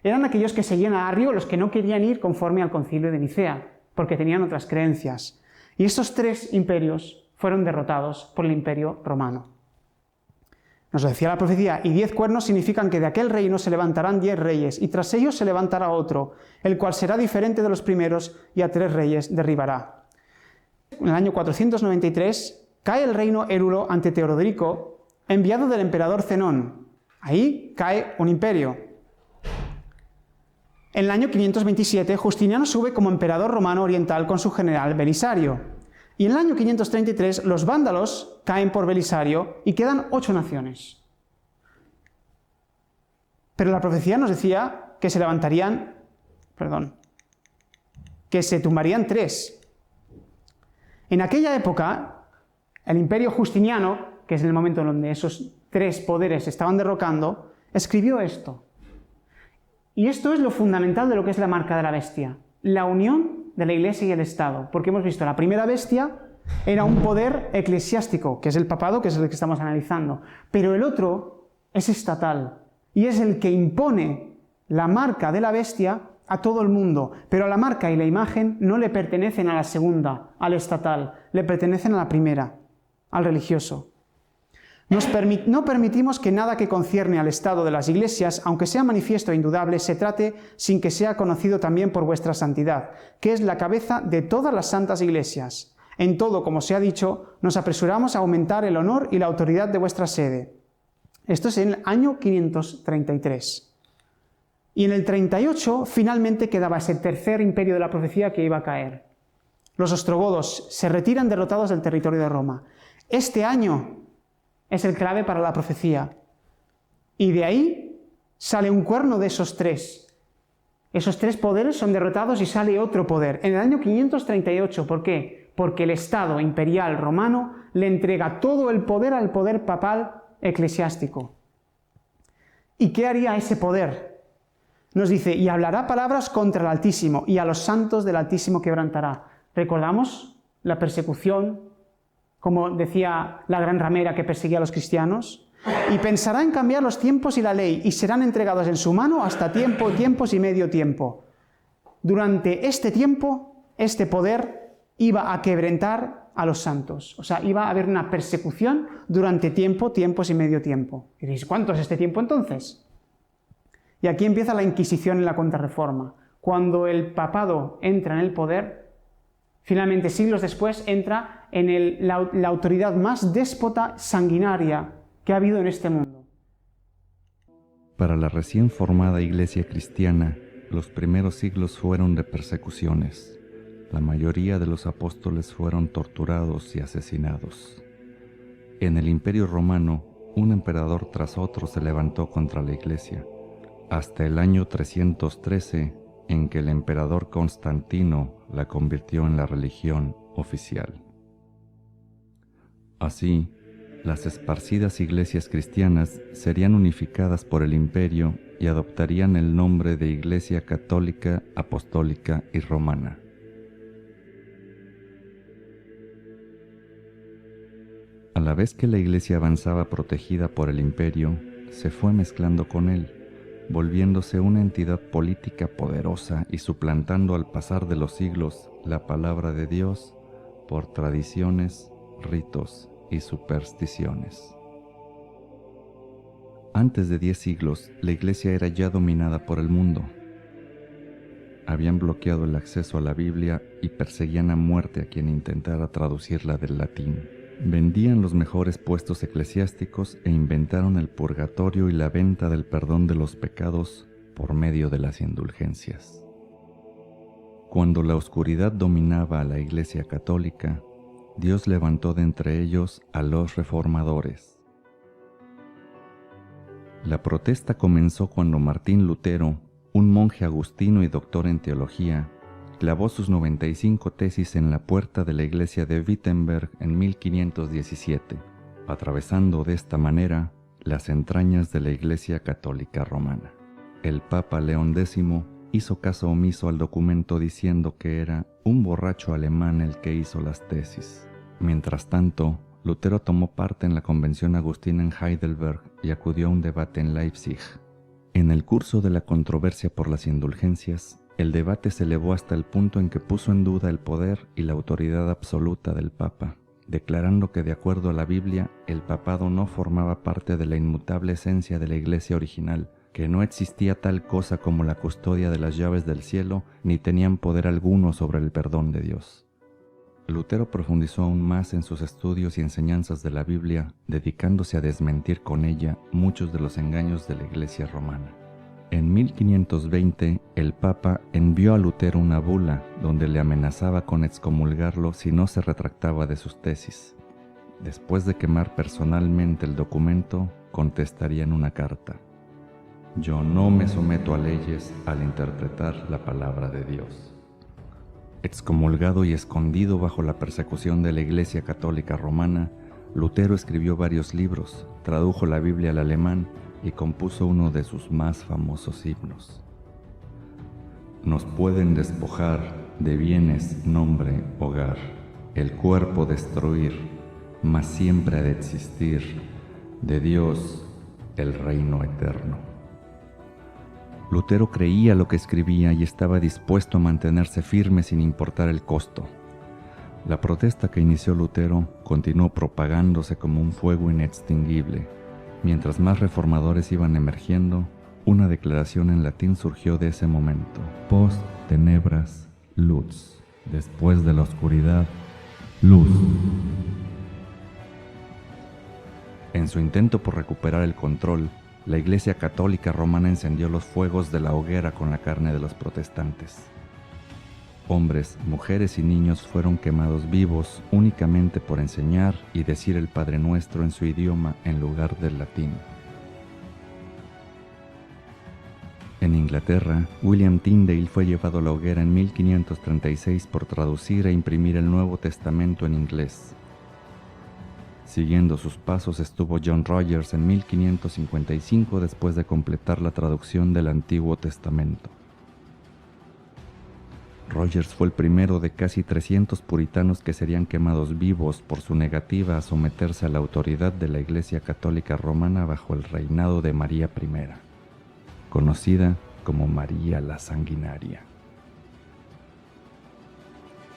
Eran aquellos que seguían a Arrio, los que no querían ir conforme al concilio de Nicea, porque tenían otras creencias. Y estos 3 imperios fueron derrotados por el Imperio Romano. Nos lo decía la profecía, y 10 cuernos significan que de aquel reino se levantarán 10 reyes, y tras ellos se levantará otro, el cual será diferente de los primeros, y a 3 reyes derribará. En el año 493 cae el reino érulo ante Teodorico, enviado del emperador Zenón. Ahí cae un imperio. En el año 527 Justiniano sube como emperador romano oriental con su general Belisario. Y en el año 533 los vándalos caen por Belisario y quedan 8 naciones. Pero la profecía nos decía que que se tumbarían 3. En aquella época, el imperio Justiniano, que es el momento en donde esos 3 poderes se estaban derrocando, escribió esto. Y esto es lo fundamental de lo que es la marca de la bestia, la unión de la Iglesia y el Estado, porque hemos visto la primera bestia era un poder eclesiástico, que es el papado, que es el que estamos analizando, pero el otro es estatal, y es el que impone la marca de la bestia a todo el mundo, pero la marca y la imagen no le pertenecen a la segunda, al estatal, le pertenecen a la primera, al religioso. No permitimos que nada que concierne al estado de las iglesias, aunque sea manifiesto e indudable, se trate sin que sea conocido también por vuestra santidad, que es la cabeza de todas las santas iglesias. En todo, como se ha dicho, nos apresuramos a aumentar el honor y la autoridad de vuestra sede. Esto es en el año 533. Y en el 38 finalmente quedaba ese tercer imperio de la profecía que iba a caer. Los ostrogodos se retiran derrotados del territorio de Roma. Este año es el clave para la profecía. Y de ahí sale un cuerno de esos 3. Esos 3 poderes son derrotados y sale otro poder. En el año 538, ¿por qué? Porque el Estado imperial romano le entrega todo el poder al poder papal eclesiástico. ¿Y qué haría ese poder? Nos dice, y hablará palabras contra el Altísimo, y a los santos del Altísimo quebrantará. ¿Recordamos la persecución? Como decía la gran ramera que perseguía a los cristianos, y pensará en cambiar los tiempos y la ley, y serán entregados en su mano hasta tiempos y medio tiempo. Durante este tiempo, este poder iba a quebrantar a los santos. O sea, iba a haber una persecución durante tiempos y medio tiempo. Y diréis, ¿cuánto es este tiempo entonces? Y aquí empieza la Inquisición en la Contrarreforma. Cuando el papado entra en el poder, finalmente, siglos después, entra en la autoridad más déspota, sanguinaria que ha habido en este mundo. Para la recién formada Iglesia cristiana, los primeros siglos fueron de persecuciones. La mayoría de los apóstoles fueron torturados y asesinados. En el Imperio Romano, un emperador tras otro se levantó contra la Iglesia. hasta el año 313, en que el emperador Constantino la convirtió en la religión oficial. Así, las esparcidas iglesias cristianas serían unificadas por el imperio y adoptarían el nombre de Iglesia Católica, Apostólica y Romana. A la vez que la Iglesia avanzaba protegida por el imperio, se fue mezclando con él, volviéndose una entidad política poderosa y suplantando al pasar de los siglos la palabra de Dios por tradiciones, ritos y supersticiones. Antes de 10 siglos, la Iglesia era ya dominada por el mundo. Habían bloqueado el acceso a la Biblia y perseguían a muerte a quien intentara traducirla del latín. Vendían los mejores puestos eclesiásticos e inventaron el purgatorio y la venta del perdón de los pecados por medio de las indulgencias. Cuando la oscuridad dominaba a la Iglesia católica, Dios levantó de entre ellos a los reformadores. La protesta comenzó cuando Martín Lutero, un monje agustino y doctor en teología, clavó sus 95 tesis en la puerta de la iglesia de Wittenberg en 1517, atravesando de esta manera las entrañas de la Iglesia Católica Romana. El Papa León X hizo caso omiso al documento diciendo que era un borracho alemán el que hizo las tesis. Mientras tanto, Lutero tomó parte en la Convención Agustina en Heidelberg y acudió a un debate en Leipzig. En el curso de la controversia por las indulgencias, el debate se elevó hasta el punto en que puso en duda el poder y la autoridad absoluta del Papa, declarando que de acuerdo a la Biblia, el papado no formaba parte de la inmutable esencia de la Iglesia original, que no existía tal cosa como la custodia de las llaves del cielo, ni tenían poder alguno sobre el perdón de Dios. Lutero profundizó aún más en sus estudios y enseñanzas de la Biblia, dedicándose a desmentir con ella muchos de los engaños de la Iglesia romana. En 1520, el Papa envió a Lutero una bula donde le amenazaba con excomulgarlo si no se retractaba de sus tesis. Después de quemar personalmente el documento, contestaría en una carta: «Yo no me someto a leyes al interpretar la palabra de Dios». Excomulgado y escondido bajo la persecución de la Iglesia Católica Romana, Lutero escribió varios libros, tradujo la Biblia al alemán y compuso uno de sus más famosos himnos. Nos pueden despojar de bienes, nombre, hogar, el cuerpo destruir, mas siempre ha de existir de Dios el reino eterno. Lutero creía lo que escribía y estaba dispuesto a mantenerse firme sin importar el costo. La protesta que inició Lutero continuó propagándose como un fuego inextinguible. Mientras más reformadores iban emergiendo, una declaración en latín surgió de ese momento: post tenebras lux, después de la oscuridad, luz. En su intento por recuperar el control, la Iglesia Católica Romana encendió los fuegos de la hoguera con la carne de los protestantes. Hombres, mujeres y niños fueron quemados vivos únicamente por enseñar y decir el Padre Nuestro en su idioma en lugar del latín. En Inglaterra, William Tyndale fue llevado a la hoguera en 1536 por traducir e imprimir el Nuevo Testamento en inglés. Siguiendo sus pasos estuvo John Rogers en 1555 después de completar la traducción del Antiguo Testamento. Rogers fue el primero de casi 300 puritanos que serían quemados vivos por su negativa a someterse a la autoridad de la Iglesia Católica Romana bajo el reinado de María I, conocida como María la Sanguinaria.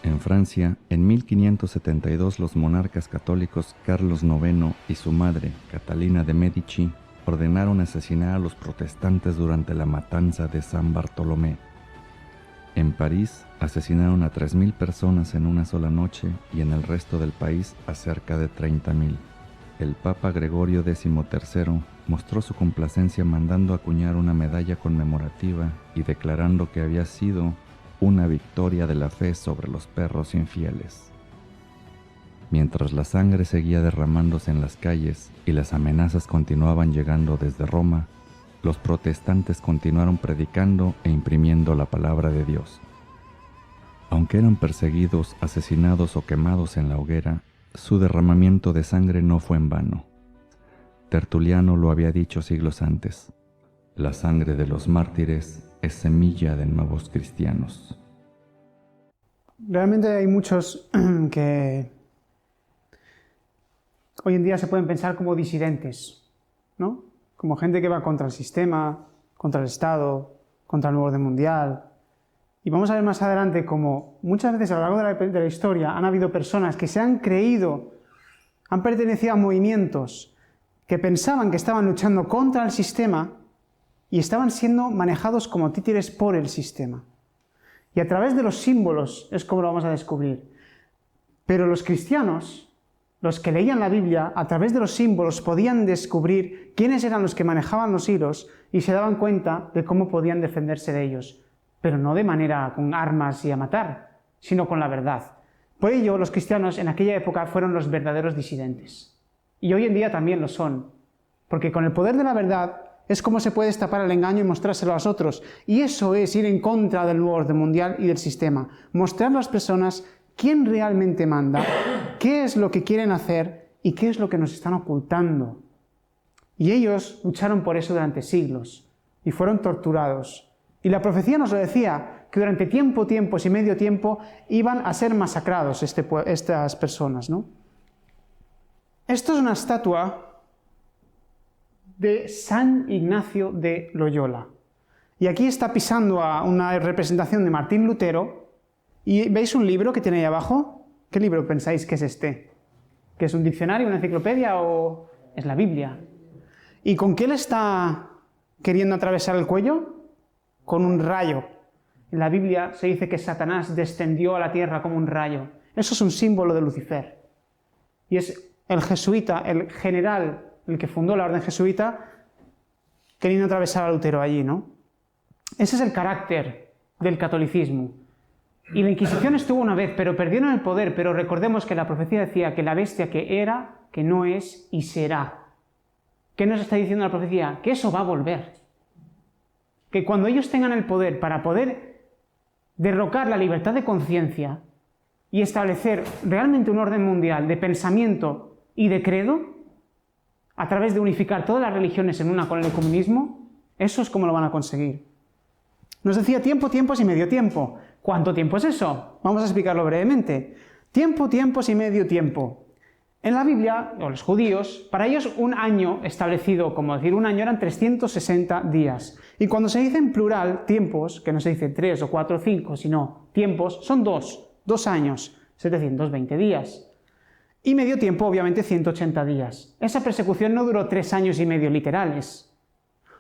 En Francia, en 1572, los monarcas católicos Carlos IX y su madre, Catalina de Medici, ordenaron asesinar a los protestantes durante la matanza de San Bartolomé. En París, asesinaron a 3.000 personas en una sola noche y en el resto del país a cerca de 30.000. El Papa Gregorio XIII mostró su complacencia mandando acuñar una medalla conmemorativa y declarando que había sido una victoria de la fe sobre los perros infieles. Mientras la sangre seguía derramándose en las calles y las amenazas continuaban llegando desde Roma, los protestantes continuaron predicando e imprimiendo la palabra de Dios. Aunque eran perseguidos, asesinados o quemados en la hoguera, su derramamiento de sangre no fue en vano. Tertuliano lo había dicho siglos antes: la sangre de los mártires es semilla de nuevos cristianos. Realmente hay muchos que hoy en día se pueden pensar como disidentes, ¿no? Como gente que va contra el sistema, contra el Estado, contra el nuevo orden mundial. Y vamos a ver más adelante cómo muchas veces a lo largo de la historia han habido personas que se han creído, han pertenecido a movimientos que pensaban que estaban luchando contra el sistema y estaban siendo manejados como títeres por el sistema. Y a través de los símbolos es como lo vamos a descubrir. Pero los cristianos, los que leían la Biblia, a través de los símbolos podían descubrir quiénes eran los que manejaban los hilos y se daban cuenta de cómo podían defenderse de ellos. Pero no de manera con armas y a matar, sino con la verdad. Por ello, los cristianos en aquella época fueron los verdaderos disidentes. Y hoy en día también lo son. Porque con el poder de la verdad es como se puede destapar el engaño y mostrárselo a los otros. Y eso es ir en contra del nuevo orden mundial y del sistema. Mostrar a las personas quién realmente manda, qué es lo que quieren hacer y qué es lo que nos están ocultando. Y ellos lucharon por eso durante siglos y fueron torturados. Y la profecía nos lo decía, que durante tiempos y medio tiempo iban a ser masacrados estas personas, ¿no? Esto es una estatua de San Ignacio de Loyola. Y aquí está pisando a una representación de Martín Lutero. ¿Y veis un libro que tiene ahí abajo? ¿Qué libro pensáis que es este? ¿Que es un diccionario, una enciclopedia o es la Biblia? ¿Y con qué le está queriendo atravesar el cuello? Con un rayo. En la Biblia se dice que Satanás descendió a la tierra como un rayo. Eso es un símbolo de Lucifer. Y es el jesuita, el general, el que fundó la orden jesuita, queriendo atravesar a Lutero allí, ¿no? Ese es el carácter del catolicismo. Y la Inquisición estuvo una vez, pero perdieron el poder. Pero recordemos que la profecía decía que la bestia que era, que no es y será. ¿Qué nos está diciendo la profecía? Que eso va a volver. Que cuando ellos tengan el poder para poder derrocar la libertad de conciencia y establecer realmente un orden mundial de pensamiento y de credo, a través de unificar todas las religiones en una con el ecumenismo, eso es como lo van a conseguir. Nos decía tiempos y medio tiempo. ¿Cuánto tiempo es eso? Vamos a explicarlo brevemente. Tiempos y medio tiempo. En la Biblia, o los judíos, para ellos un año establecido, como decir un año, eran 360 días. Y cuando se dice en plural, tiempos, que no se dice 3 o 4 o 5, sino tiempos, son 2 años, 720 días. Y medio tiempo, obviamente, 180 días. Esa persecución no duró 3 años y medio literales.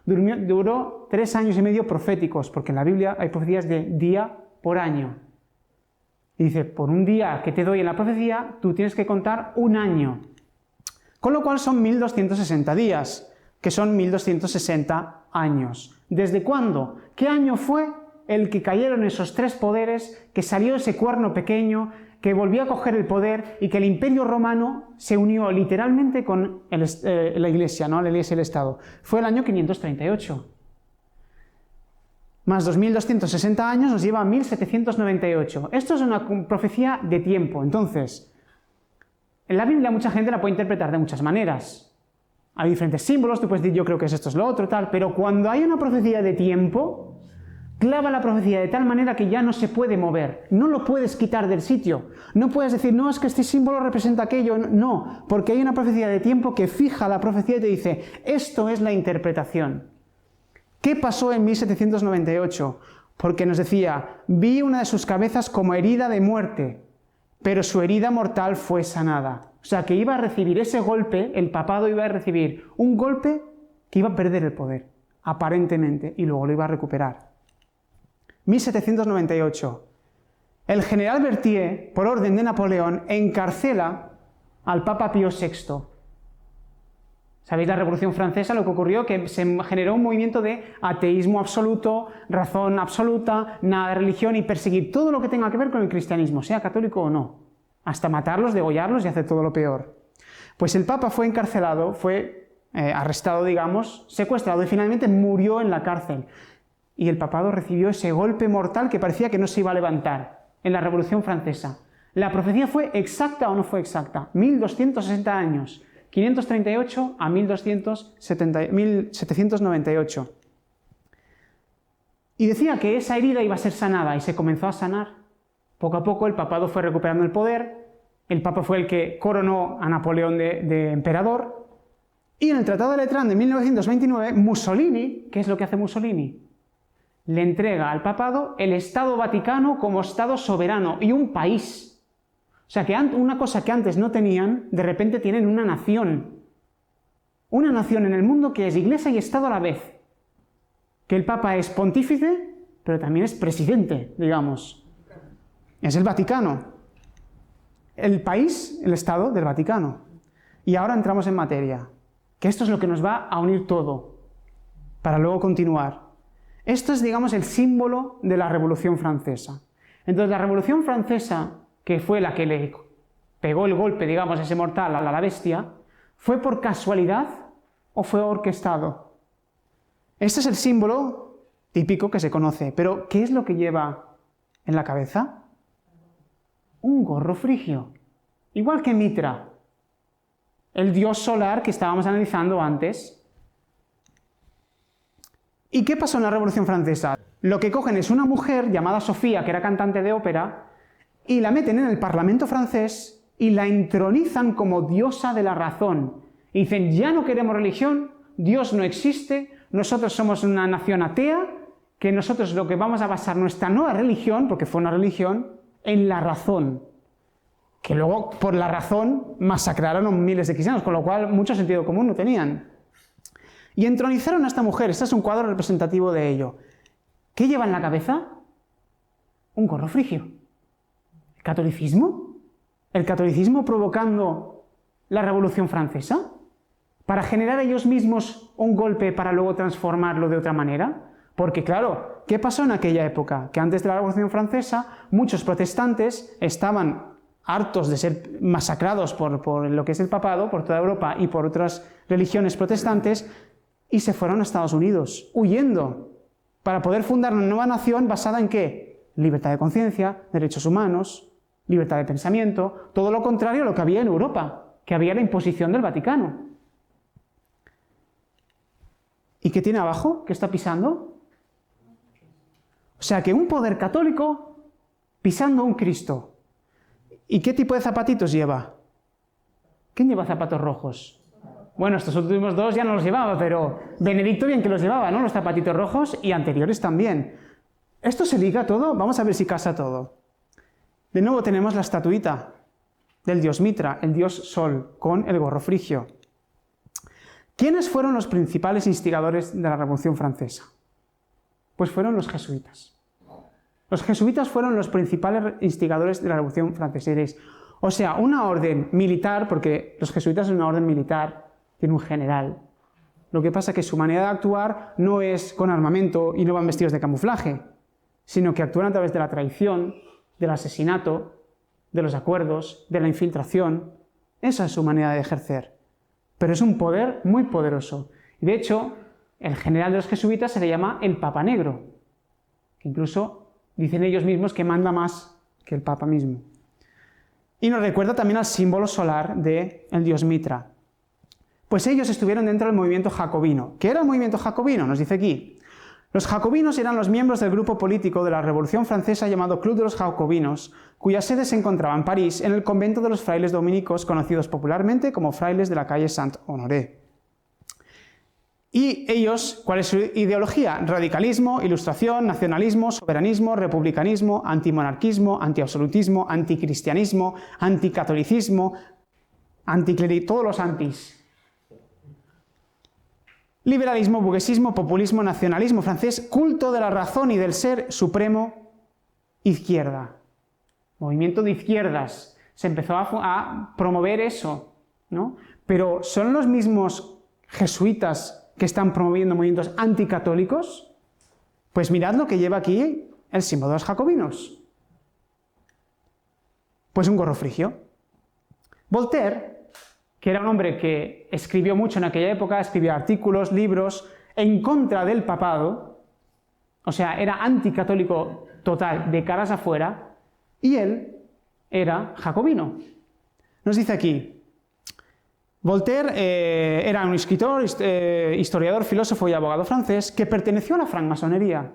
Duró 3 años y medio proféticos, porque en la Biblia hay profecías de día por año. Y dice, por un día que te doy en la profecía, tú tienes que contar un año. Con lo cual son 1260 días, que son 1260 años. ¿Desde cuándo? ¿Qué año fue el que cayeron esos 3 poderes, que salió ese cuerno pequeño, que volvió a coger el poder y que el Imperio Romano se unió literalmente con la Iglesia, ¿no? La Iglesia y el Estado? Fue el año 538. Más 2260 años nos lleva a 1798. Esto es una profecía de tiempo. Entonces, en la Biblia mucha gente la puede interpretar de muchas maneras. Hay diferentes símbolos, tú puedes decir yo creo que esto es lo otro, tal, pero cuando hay una profecía de tiempo, clava la profecía de tal manera que ya no se puede mover, no lo puedes quitar del sitio. No puedes decir, no, es que este símbolo representa aquello. No, porque hay una profecía de tiempo que fija la profecía y te dice, esto es la interpretación. ¿Qué pasó en 1798? Porque nos decía, vi una de sus cabezas como herida de muerte, pero su herida mortal fue sanada. O sea, que iba a recibir ese golpe, el papado iba a recibir un golpe que iba a perder el poder, aparentemente, y luego lo iba a recuperar. 1798. El general Berthier, por orden de Napoleón, encarcela al Papa Pío VI. ¿Sabéis la Revolución Francesa? Lo que ocurrió, que se generó un movimiento de ateísmo absoluto, razón absoluta, nada de religión y perseguir todo lo que tenga que ver con el cristianismo, sea católico o no. Hasta matarlos, degollarlos y hacer todo lo peor. Pues el Papa fue encarcelado, fue arrestado, digamos, secuestrado y finalmente murió en la cárcel. Y el papado recibió ese golpe mortal que parecía que no se iba a levantar en la Revolución Francesa. ¿La profecía fue exacta o no fue exacta? 1260 años, 538 a 1798. Y decía que esa herida iba a ser sanada y se comenzó a sanar. Poco a poco el papado fue recuperando el poder, el papa fue el que coronó a Napoleón de emperador, y en el Tratado de Letrán de 1929, Mussolini, ¿qué es lo que hace Mussolini? Le entrega al papado el Estado Vaticano como Estado soberano y un país. O sea, que una cosa que antes no tenían, de repente tienen una nación. Una nación en el mundo que es iglesia y Estado a la vez. Que el Papa es pontífice, pero también es presidente, digamos. Es el Vaticano. El país, el Estado del Vaticano. Y ahora entramos en materia. Que esto es lo que nos va a unir todo. Para luego continuar. Esto es, digamos, el símbolo de la Revolución Francesa. Entonces, la Revolución Francesa, que fue la que le pegó el golpe, digamos, ese mortal a la bestia, ¿fue por casualidad o fue orquestado? Este es el símbolo típico que se conoce, pero ¿qué es lo que lleva en la cabeza? Un gorro frigio, igual que Mitra, el dios solar que estábamos analizando antes. ¿Y qué pasó en la Revolución Francesa? Lo que cogen es una mujer llamada Sofía, que era cantante de ópera, y la meten en el Parlamento francés y la entronizan como diosa de la razón. Y dicen, ya no queremos religión, Dios no existe, nosotros somos una nación atea, que nosotros lo que vamos a basar nuestra nueva religión, porque fue una religión, en la razón. Que luego, por la razón, masacraron a miles de cristianos, con lo cual mucho sentido común no tenían. Y entronizaron a esta mujer, este es un cuadro representativo de ello. ¿Qué lleva en la cabeza? Un gorro frigio. ¿El catolicismo? ¿El catolicismo provocando la Revolución Francesa? ¿Para generar ellos mismos un golpe para luego transformarlo de otra manera? Porque claro, ¿qué pasó en aquella época? Que antes de la Revolución Francesa, muchos protestantes estaban hartos de ser masacrados por lo que es el papado, por toda Europa y por otras religiones protestantes, y se fueron a Estados Unidos, huyendo, para poder fundar una nueva nación basada en ¿qué? Libertad de conciencia, derechos humanos, libertad de pensamiento, todo lo contrario a lo que había en Europa, que había la imposición del Vaticano. ¿Y qué tiene abajo? ¿Qué está pisando? O sea, que un poder católico pisando un Cristo. ¿Y qué tipo de zapatitos lleva? ¿Quién lleva zapatos rojos? Bueno, estos últimos dos ya no los llevaba, pero Benedicto bien que los llevaba, ¿no? Los zapatitos rojos y anteriores también. ¿Esto se liga todo? Vamos a ver si casa todo. De nuevo tenemos la estatuita del dios Mitra, el dios Sol, con el gorro frigio. ¿Quiénes fueron los principales instigadores de la Revolución Francesa? Pues fueron los jesuitas. Los jesuitas fueron los principales instigadores de la Revolución Francesa. O sea, una orden militar, porque los jesuitas son una orden militar, tiene un general. Lo que pasa es que su manera de actuar no es con armamento y no van vestidos de camuflaje, sino que actúan a través de la traición, del asesinato, de los acuerdos, de la infiltración. Esa es su manera de ejercer. Pero es un poder muy poderoso. Y de hecho, el general de los jesuitas se le llama el Papa Negro, que incluso dicen ellos mismos que manda más que el Papa mismo. Y nos recuerda también al símbolo solar del dios Mitra. Pues ellos estuvieron dentro del movimiento jacobino. ¿Qué era el movimiento jacobino? Nos dice aquí. Los jacobinos eran los miembros del grupo político de la Revolución Francesa llamado Club de los Jacobinos, cuya sede se encontraba en París, en el convento de los frailes dominicos, conocidos popularmente como frailes de la calle Saint-Honoré. Y ellos, ¿cuál es su ideología? Radicalismo, ilustración, nacionalismo, soberanismo, republicanismo, antimonarquismo, antiabsolutismo, anticristianismo, anticatolicismo, todos los antis. Liberalismo, burguesismo, populismo, nacionalismo francés, culto de la razón y del ser supremo, izquierda. Movimiento de izquierdas. Se empezó a promover eso, ¿no? Pero ¿son los mismos jesuitas que están promoviendo movimientos anticatólicos? Pues mirad lo que lleva aquí el símbolo de los jacobinos. Pues un gorro frigio. Voltaire que era un hombre que escribió mucho en aquella época, escribió artículos, libros en contra del papado, o sea, era anticatólico total, de caras afuera, y él era jacobino. Nos dice aquí, Voltaire era un escritor, historiador, filósofo y abogado francés que perteneció a la francmasonería.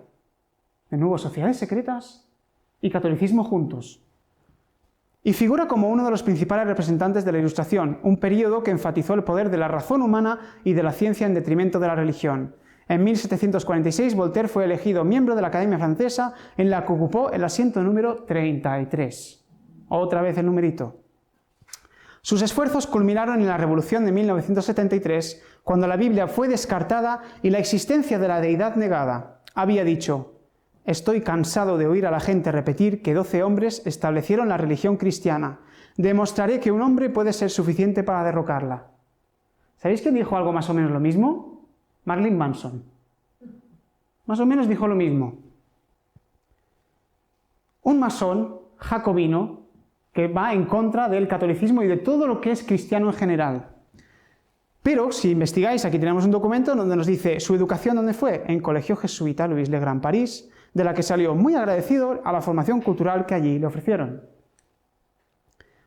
De nuevo, sociedades secretas y catolicismo juntos. Y figura como uno de los principales representantes de la Ilustración, un período que enfatizó el poder de la razón humana y de la ciencia en detrimento de la religión. En 1746, Voltaire fue elegido miembro de la Academia Francesa, en la que ocupó el asiento número 33. Otra vez el numerito. Sus esfuerzos culminaron en la Revolución de 1973, cuando la Biblia fue descartada y la existencia de la deidad negada. Había dicho: estoy cansado de oír a la gente repetir que 12 hombres establecieron la religión cristiana. Demostraré que un hombre puede ser suficiente para derrocarla. ¿Sabéis quién dijo algo más o menos lo mismo? Marilyn Manson. Más o menos dijo lo mismo. Un masón jacobino que va en contra del catolicismo y de todo lo que es cristiano en general. Pero si investigáis, aquí tenemos un documento donde nos dice su educación, ¿dónde fue? En Colegio Jesuita Louis le Grand París, de la que salió muy agradecido a la formación cultural que allí le ofrecieron.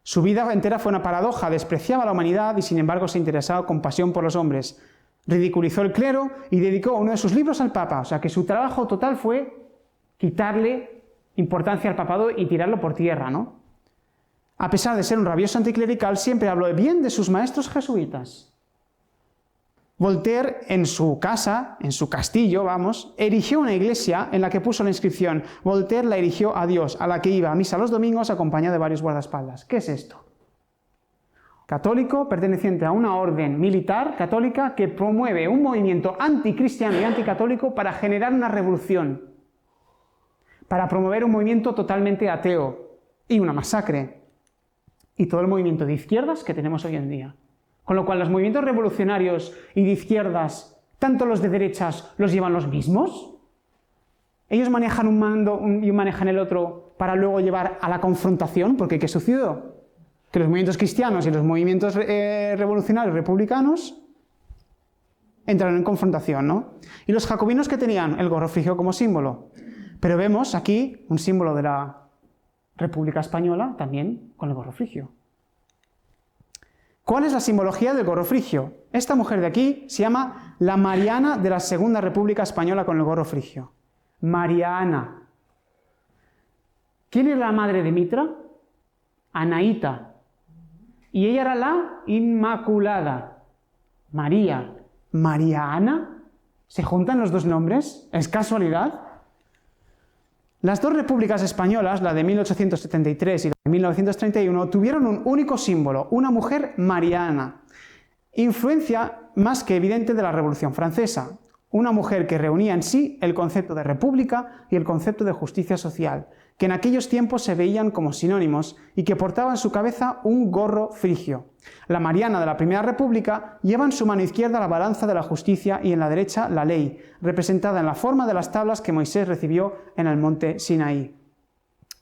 Su vida entera fue una paradoja, despreciaba a la humanidad y sin embargo se interesaba con pasión por los hombres. Ridiculizó el clero y dedicó uno de sus libros al Papa, o sea que su trabajo total fue quitarle importancia al papado y tirarlo por tierra, ¿no? A pesar de ser un rabioso anticlerical, siempre habló bien de sus maestros jesuitas. Voltaire, en su casa, en su castillo, vamos, erigió una iglesia en la que puso la inscripción: Voltaire la erigió a Dios, a la que iba a misa los domingos acompañado de varios guardaespaldas. ¿Qué es esto? Católico, perteneciente a una orden militar católica que promueve un movimiento anticristiano y anticatólico para generar una revolución, para promover un movimiento totalmente ateo y una masacre, y todo el movimiento de izquierdas que tenemos hoy en día. Con lo cual los movimientos revolucionarios y de izquierdas, tanto los de derechas, los llevan los mismos. Ellos manejan un mando y manejan el otro para luego llevar a la confrontación, porque ¿qué sucedió? Que los movimientos cristianos y los movimientos revolucionarios republicanos entraron en confrontación, ¿no? Y los jacobinos, que tenían el gorro frigio como símbolo. Pero vemos aquí un símbolo de la República Española también con el gorro frigio. ¿Cuál es la simbología del gorro frigio? Esta mujer de aquí se llama la Mariana de la Segunda República Española con el gorro frigio. Mariana. ¿Quién era la madre de Mitra? Anaíta. Y ella era la Inmaculada. María. ¿María Ana? ¿Se juntan los dos nombres? ¿Es casualidad? Las dos repúblicas españolas, la de 1873 y la de 1931, tuvieron un único símbolo, una mujer mariana. Influencia más que evidente de la Revolución Francesa. Una mujer que reunía en sí el concepto de república y el concepto de justicia social, que en aquellos tiempos se veían como sinónimos y que portaba en su cabeza un gorro frigio. La Mariana de la Primera República lleva en su mano izquierda la balanza de la justicia y en la derecha la ley, representada en la forma de las tablas que Moisés recibió en el monte Sinaí.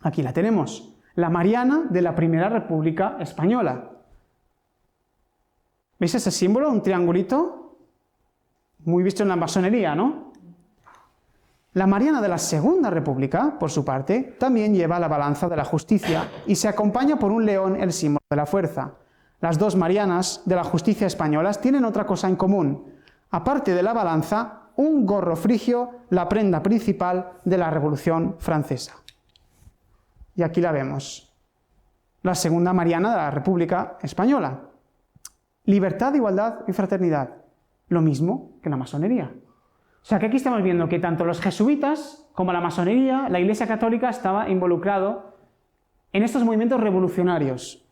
Aquí la tenemos, la Mariana de la Primera República Española. ¿Veis ese símbolo? Un triangulito, muy visto en la masonería, ¿no? La Mariana de la Segunda República, por su parte, también lleva la balanza de la justicia y se acompaña por un león, el símbolo de la fuerza. Las dos Marianas de la justicia españolas tienen otra cosa en común. Aparte de la balanza, un gorro frigio, la prenda principal de la Revolución Francesa. Y aquí la vemos. La Segunda Mariana de la República Española. Libertad, igualdad y fraternidad. Lo mismo que la masonería. O sea que aquí estamos viendo que tanto los jesuitas como la masonería, la Iglesia Católica estaba involucrado en estos movimientos revolucionarios.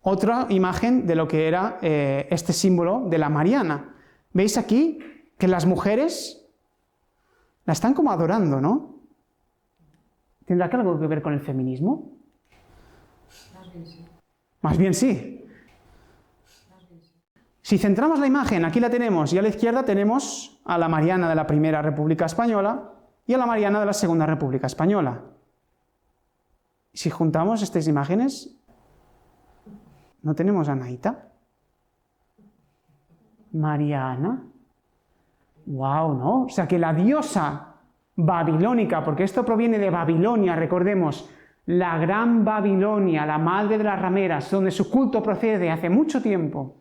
Otra imagen de lo que era este símbolo de la Mariana. ¿Veis aquí que las mujeres la están como adorando, ¿no? ¿Tendrá algo que ver con el feminismo? Más bien sí. Más bien sí. Si centramos la imagen, aquí la tenemos, y a la izquierda tenemos a la Mariana de la Primera República Española y a la Mariana de la Segunda República Española. Si juntamos estas imágenes, ¿no tenemos a Anaíta? Mariana. ¡Wow! ¿No? O sea que la diosa babilónica, porque esto proviene de Babilonia, recordemos, la gran Babilonia, la madre de las rameras, donde su culto procede de hace mucho tiempo.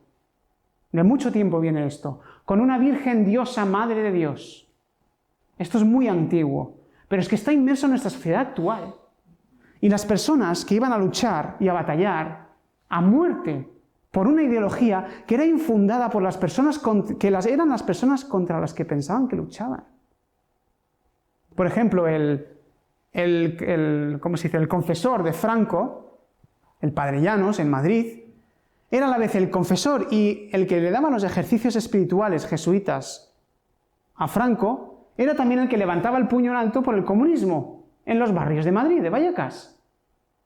De mucho tiempo viene esto, con una virgen diosa, madre de Dios. Esto es muy antiguo, pero es que está inmerso en nuestra sociedad actual. Y las personas que iban a luchar y a batallar a muerte por una ideología que era infundada por las personas eran las personas contra las que pensaban que luchaban. Por ejemplo, ¿cómo se dice? El confesor de Franco, el padre Llanos, en Madrid, era a la vez el confesor y el que le daba los ejercicios espirituales jesuitas a Franco, era también el que levantaba el puño en alto por el comunismo en los barrios de Madrid, de Vallecas.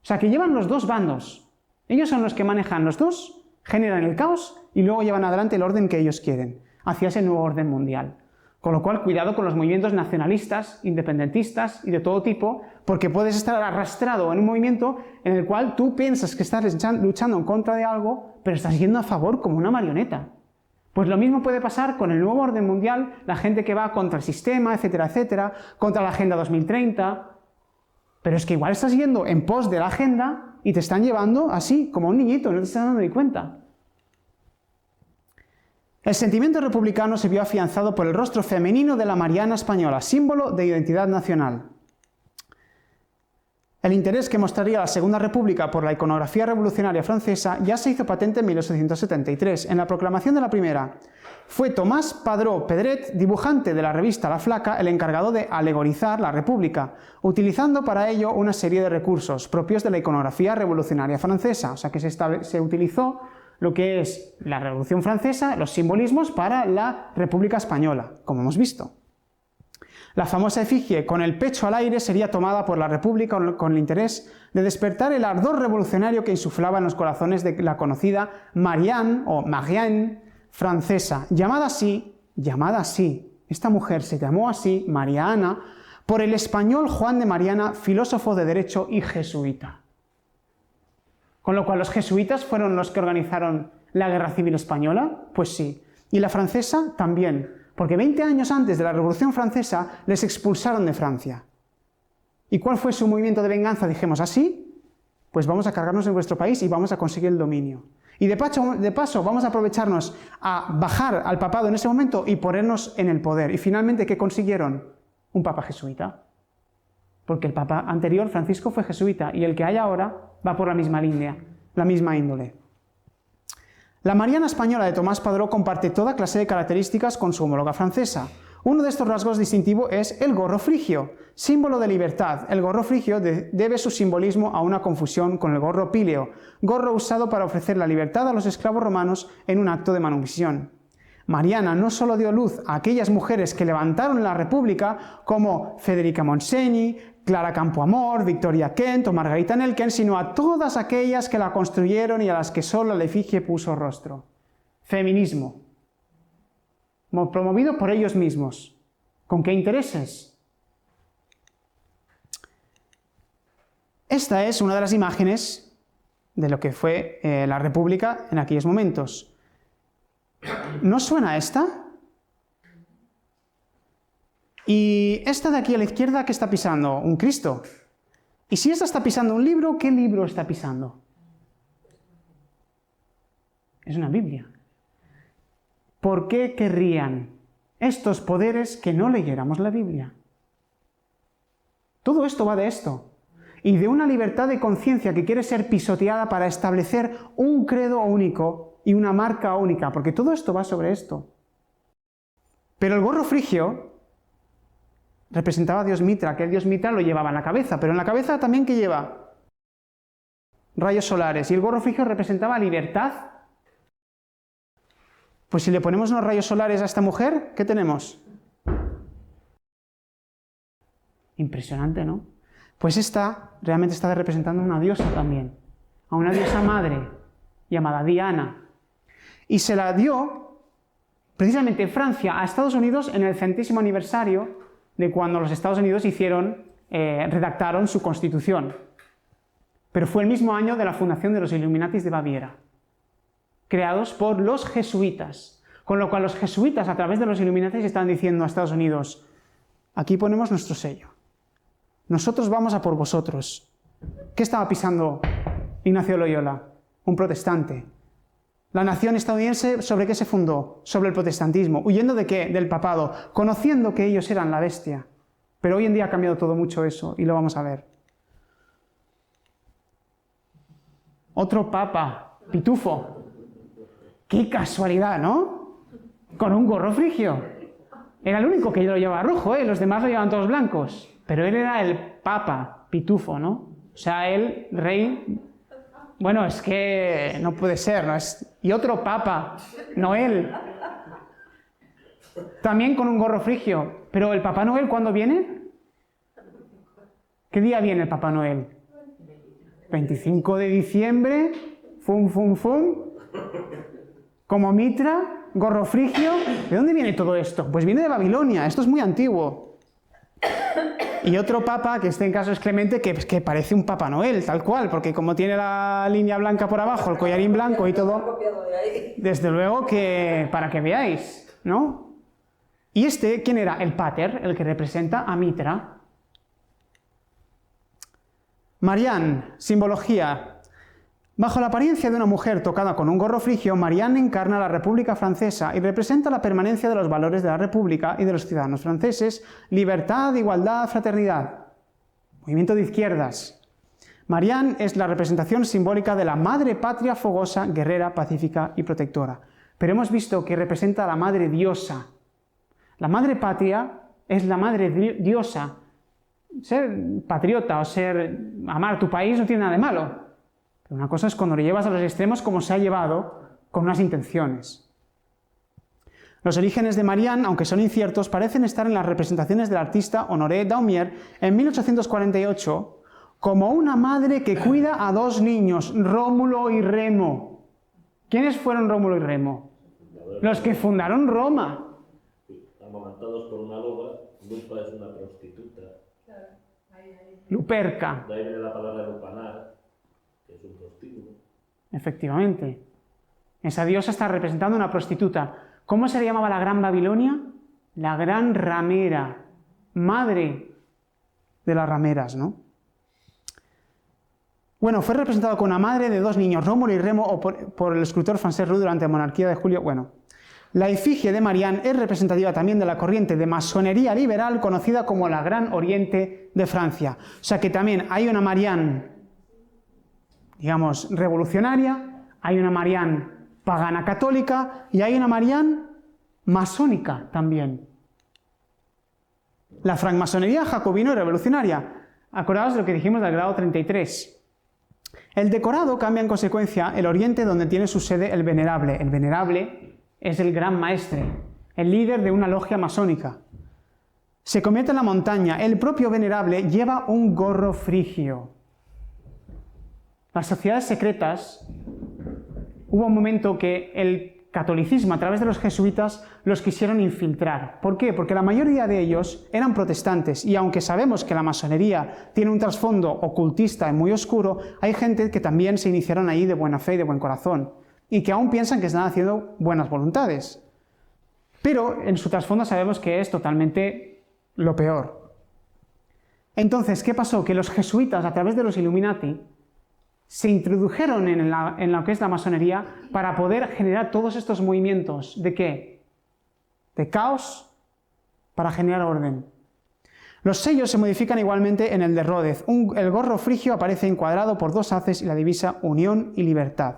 O sea, que llevan los dos bandos. Ellos son los que manejan los dos, generan el caos y luego llevan adelante el orden que ellos quieren, hacia ese nuevo orden mundial. Con lo cual, cuidado con los movimientos nacionalistas, independentistas y de todo tipo, porque puedes estar arrastrado en un movimiento en el cual tú piensas que estás luchando en contra de algo, pero estás yendo a favor como una marioneta. Pues lo mismo puede pasar con el nuevo orden mundial, la gente que va contra el sistema, etcétera, etcétera, contra la Agenda 2030, pero es que igual estás yendo en pos de la agenda y te están llevando así, como un niñito, no te estás dando ni cuenta. El sentimiento republicano se vio afianzado por el rostro femenino de la Mariana española, símbolo de identidad nacional. El interés que mostraría la Segunda República por la iconografía revolucionaria francesa ya se hizo patente en 1873, en la proclamación de la primera. Fue Tomás Padró Pedret, dibujante de la revista La Flaca, el encargado de alegorizar la República, utilizando para ello una serie de recursos propios de la iconografía revolucionaria francesa. O sea que se utilizó lo que es la Revolución Francesa, los simbolismos para la República Española, como hemos visto. La famosa efigie con el pecho al aire sería tomada por la República con el interés de despertar el ardor revolucionario que insuflaba en los corazones de la conocida Marianne o Marianne francesa, llamada así, esta mujer se llamó así, Mariana, por el español Juan de Mariana, filósofo de derecho y jesuita. Con lo cual, ¿los jesuitas fueron los que organizaron la Guerra Civil Española? Pues sí. Y la francesa también, porque 20 años antes de la Revolución Francesa les expulsaron de Francia. ¿Y cuál fue su movimiento de venganza? Dijimos, ¿así? Pues vamos a cargarnos en vuestro país y vamos a conseguir el dominio. Y de paso vamos a aprovecharnos a bajar al papado en ese momento y ponernos en el poder. Y finalmente, ¿qué consiguieron? Un papa jesuita. Porque el papa anterior, Francisco, fue jesuita y el que hay ahora va por la misma línea, la misma índole. La Mariana española de Tomás Padró comparte toda clase de características con su homóloga francesa. Uno de estos rasgos distintivos es el gorro frigio, símbolo de libertad. El gorro frigio debe su simbolismo a una confusión con el gorro píleo, gorro usado para ofrecer la libertad a los esclavos romanos en un acto de manumisión. Mariana no solo dio luz a aquellas mujeres que levantaron la República, como Federica Montseny, Clara Campoamor, Victoria Kent o Margarita Nelken, sino a todas aquellas que la construyeron y a las que solo la efigie puso rostro. Feminismo. Promovido por ellos mismos. ¿Con qué intereses? Esta es una de las imágenes de lo que fue la República en aquellos momentos. ¿No suena esta? Y esta de aquí a la izquierda, ¿qué está pisando? Un Cristo. Y si esta está pisando un libro, ¿qué libro está pisando? Es una Biblia. ¿Por qué querrían estos poderes que no leyéramos la Biblia? Todo esto va de esto. Y de una libertad de conciencia que quiere ser pisoteada para establecer un credo único y una marca única, porque todo esto va sobre esto. Pero el gorro frigio representaba a Dios Mitra, que el Dios Mitra lo llevaba en la cabeza, pero en la cabeza también ¿qué lleva? Rayos solares. Y el gorro frigio representaba libertad. Pues si le ponemos unos rayos solares a esta mujer, ¿qué tenemos? Impresionante, ¿no? Pues esta realmente está representando a una diosa también, a una diosa madre llamada Diana. Y se la dio precisamente Francia a Estados Unidos en el 100º aniversario de cuando los Estados Unidos redactaron su constitución. Pero fue el mismo año de la fundación de los Illuminatis de Baviera, creados por los jesuitas. Con lo cual los jesuitas, a través de los Illuminati, están diciendo a Estados Unidos, aquí ponemos nuestro sello. Nosotros vamos a por vosotros. ¿Qué estaba pisando Ignacio de Loyola? Un protestante. La nación estadounidense, ¿sobre qué se fundó? Sobre el protestantismo. ¿Huyendo de qué? Del papado. Conociendo que ellos eran la bestia. Pero hoy en día ha cambiado todo mucho eso, y lo vamos a ver. Otro papa, Pitufo. ¡Qué casualidad!, ¿no? Con un gorro frigio. Era el único que lo llevaba rojo, ¿eh? Los demás lo llevaban todos blancos. Pero él era el papa, Pitufo, ¿no? O sea, él, rey... Bueno, es que no puede ser, ¿no? Y otro papa, Noel. También con un gorro frigio. Pero ¿el Papá Noel cuándo viene? ¿Qué día viene el Papá Noel? 25 de diciembre, fum, fum, fum, como mitra, gorro frigio. ¿De dónde viene todo esto? Pues viene de Babilonia, esto es muy antiguo. Y otro papa, que en caso es Clemente, que parece un Papá Noel, tal cual, porque como tiene la línea blanca por abajo, el collarín blanco y todo, desde luego que, para que veáis, ¿no? Y ¿quién era? El Pater, el que representa a Mitra. Marianne, simbología. Bajo la apariencia de una mujer tocada con un gorro frigio, Marianne encarna la República Francesa y representa la permanencia de los valores de la República y de los ciudadanos franceses: libertad, igualdad, fraternidad. Movimiento de izquierdas. Marianne es la representación simbólica de la madre patria fogosa, guerrera, pacífica y protectora. Pero hemos visto que representa a la madre diosa. La madre patria es la madre diosa. Ser patriota o amar a tu país no tiene nada de malo. Pero una cosa es cuando lo llevas a los extremos, como se ha llevado, con unas intenciones. Los orígenes de Marianne, aunque son inciertos, parecen estar en las representaciones del artista Honoré Daumier en 1848 como una madre que cuida a dos niños, Rómulo y Remo. ¿Quiénes fueron Rómulo y Remo? Los que fundaron Roma. Amamantados por una loba. Lupa es una prostituta. Luperca. De ahí viene la palabra lupanar, que es un prostíbulo. Efectivamente. Esa diosa está representando una prostituta. ¿Cómo se le llamaba la Gran Babilonia? La Gran Ramera, madre de las rameras, ¿no? Bueno, fue representado con una madre de dos niños, Rómulo y Remo, o por el escultor Francesc Roux durante la monarquía de Julio. Bueno, la efigie de Marianne es representativa también de la corriente de masonería liberal conocida como la Gran Oriente de Francia. O sea que también hay una Marianne, digamos, revolucionaria, hay una Marianne pagana católica y hay una Marianne masónica también. La francmasonería jacobino y revolucionaria. Acordaos de lo que dijimos del grado 33. El decorado cambia en consecuencia el oriente donde tiene su sede el venerable. El venerable es el gran maestre, el líder de una logia masónica. Se convierte en la montaña. El propio venerable lleva un gorro frigio. Las sociedades secretas, hubo un momento que el catolicismo a través de los jesuitas los quisieron infiltrar. ¿Por qué? Porque la mayoría de ellos eran protestantes y aunque sabemos que la masonería tiene un trasfondo ocultista y muy oscuro, hay gente que también se iniciaron ahí de buena fe y de buen corazón y que aún piensan que están haciendo buenas voluntades. Pero en su trasfondo sabemos que es totalmente lo peor. Entonces, ¿qué pasó? Que los jesuitas a través de los Illuminati se introdujeron en lo que es la masonería para poder generar todos estos movimientos. ¿De qué? De caos para generar orden. Los sellos se modifican igualmente en el de Ródez. El gorro frigio aparece encuadrado por dos haces y la divisa Unión y Libertad.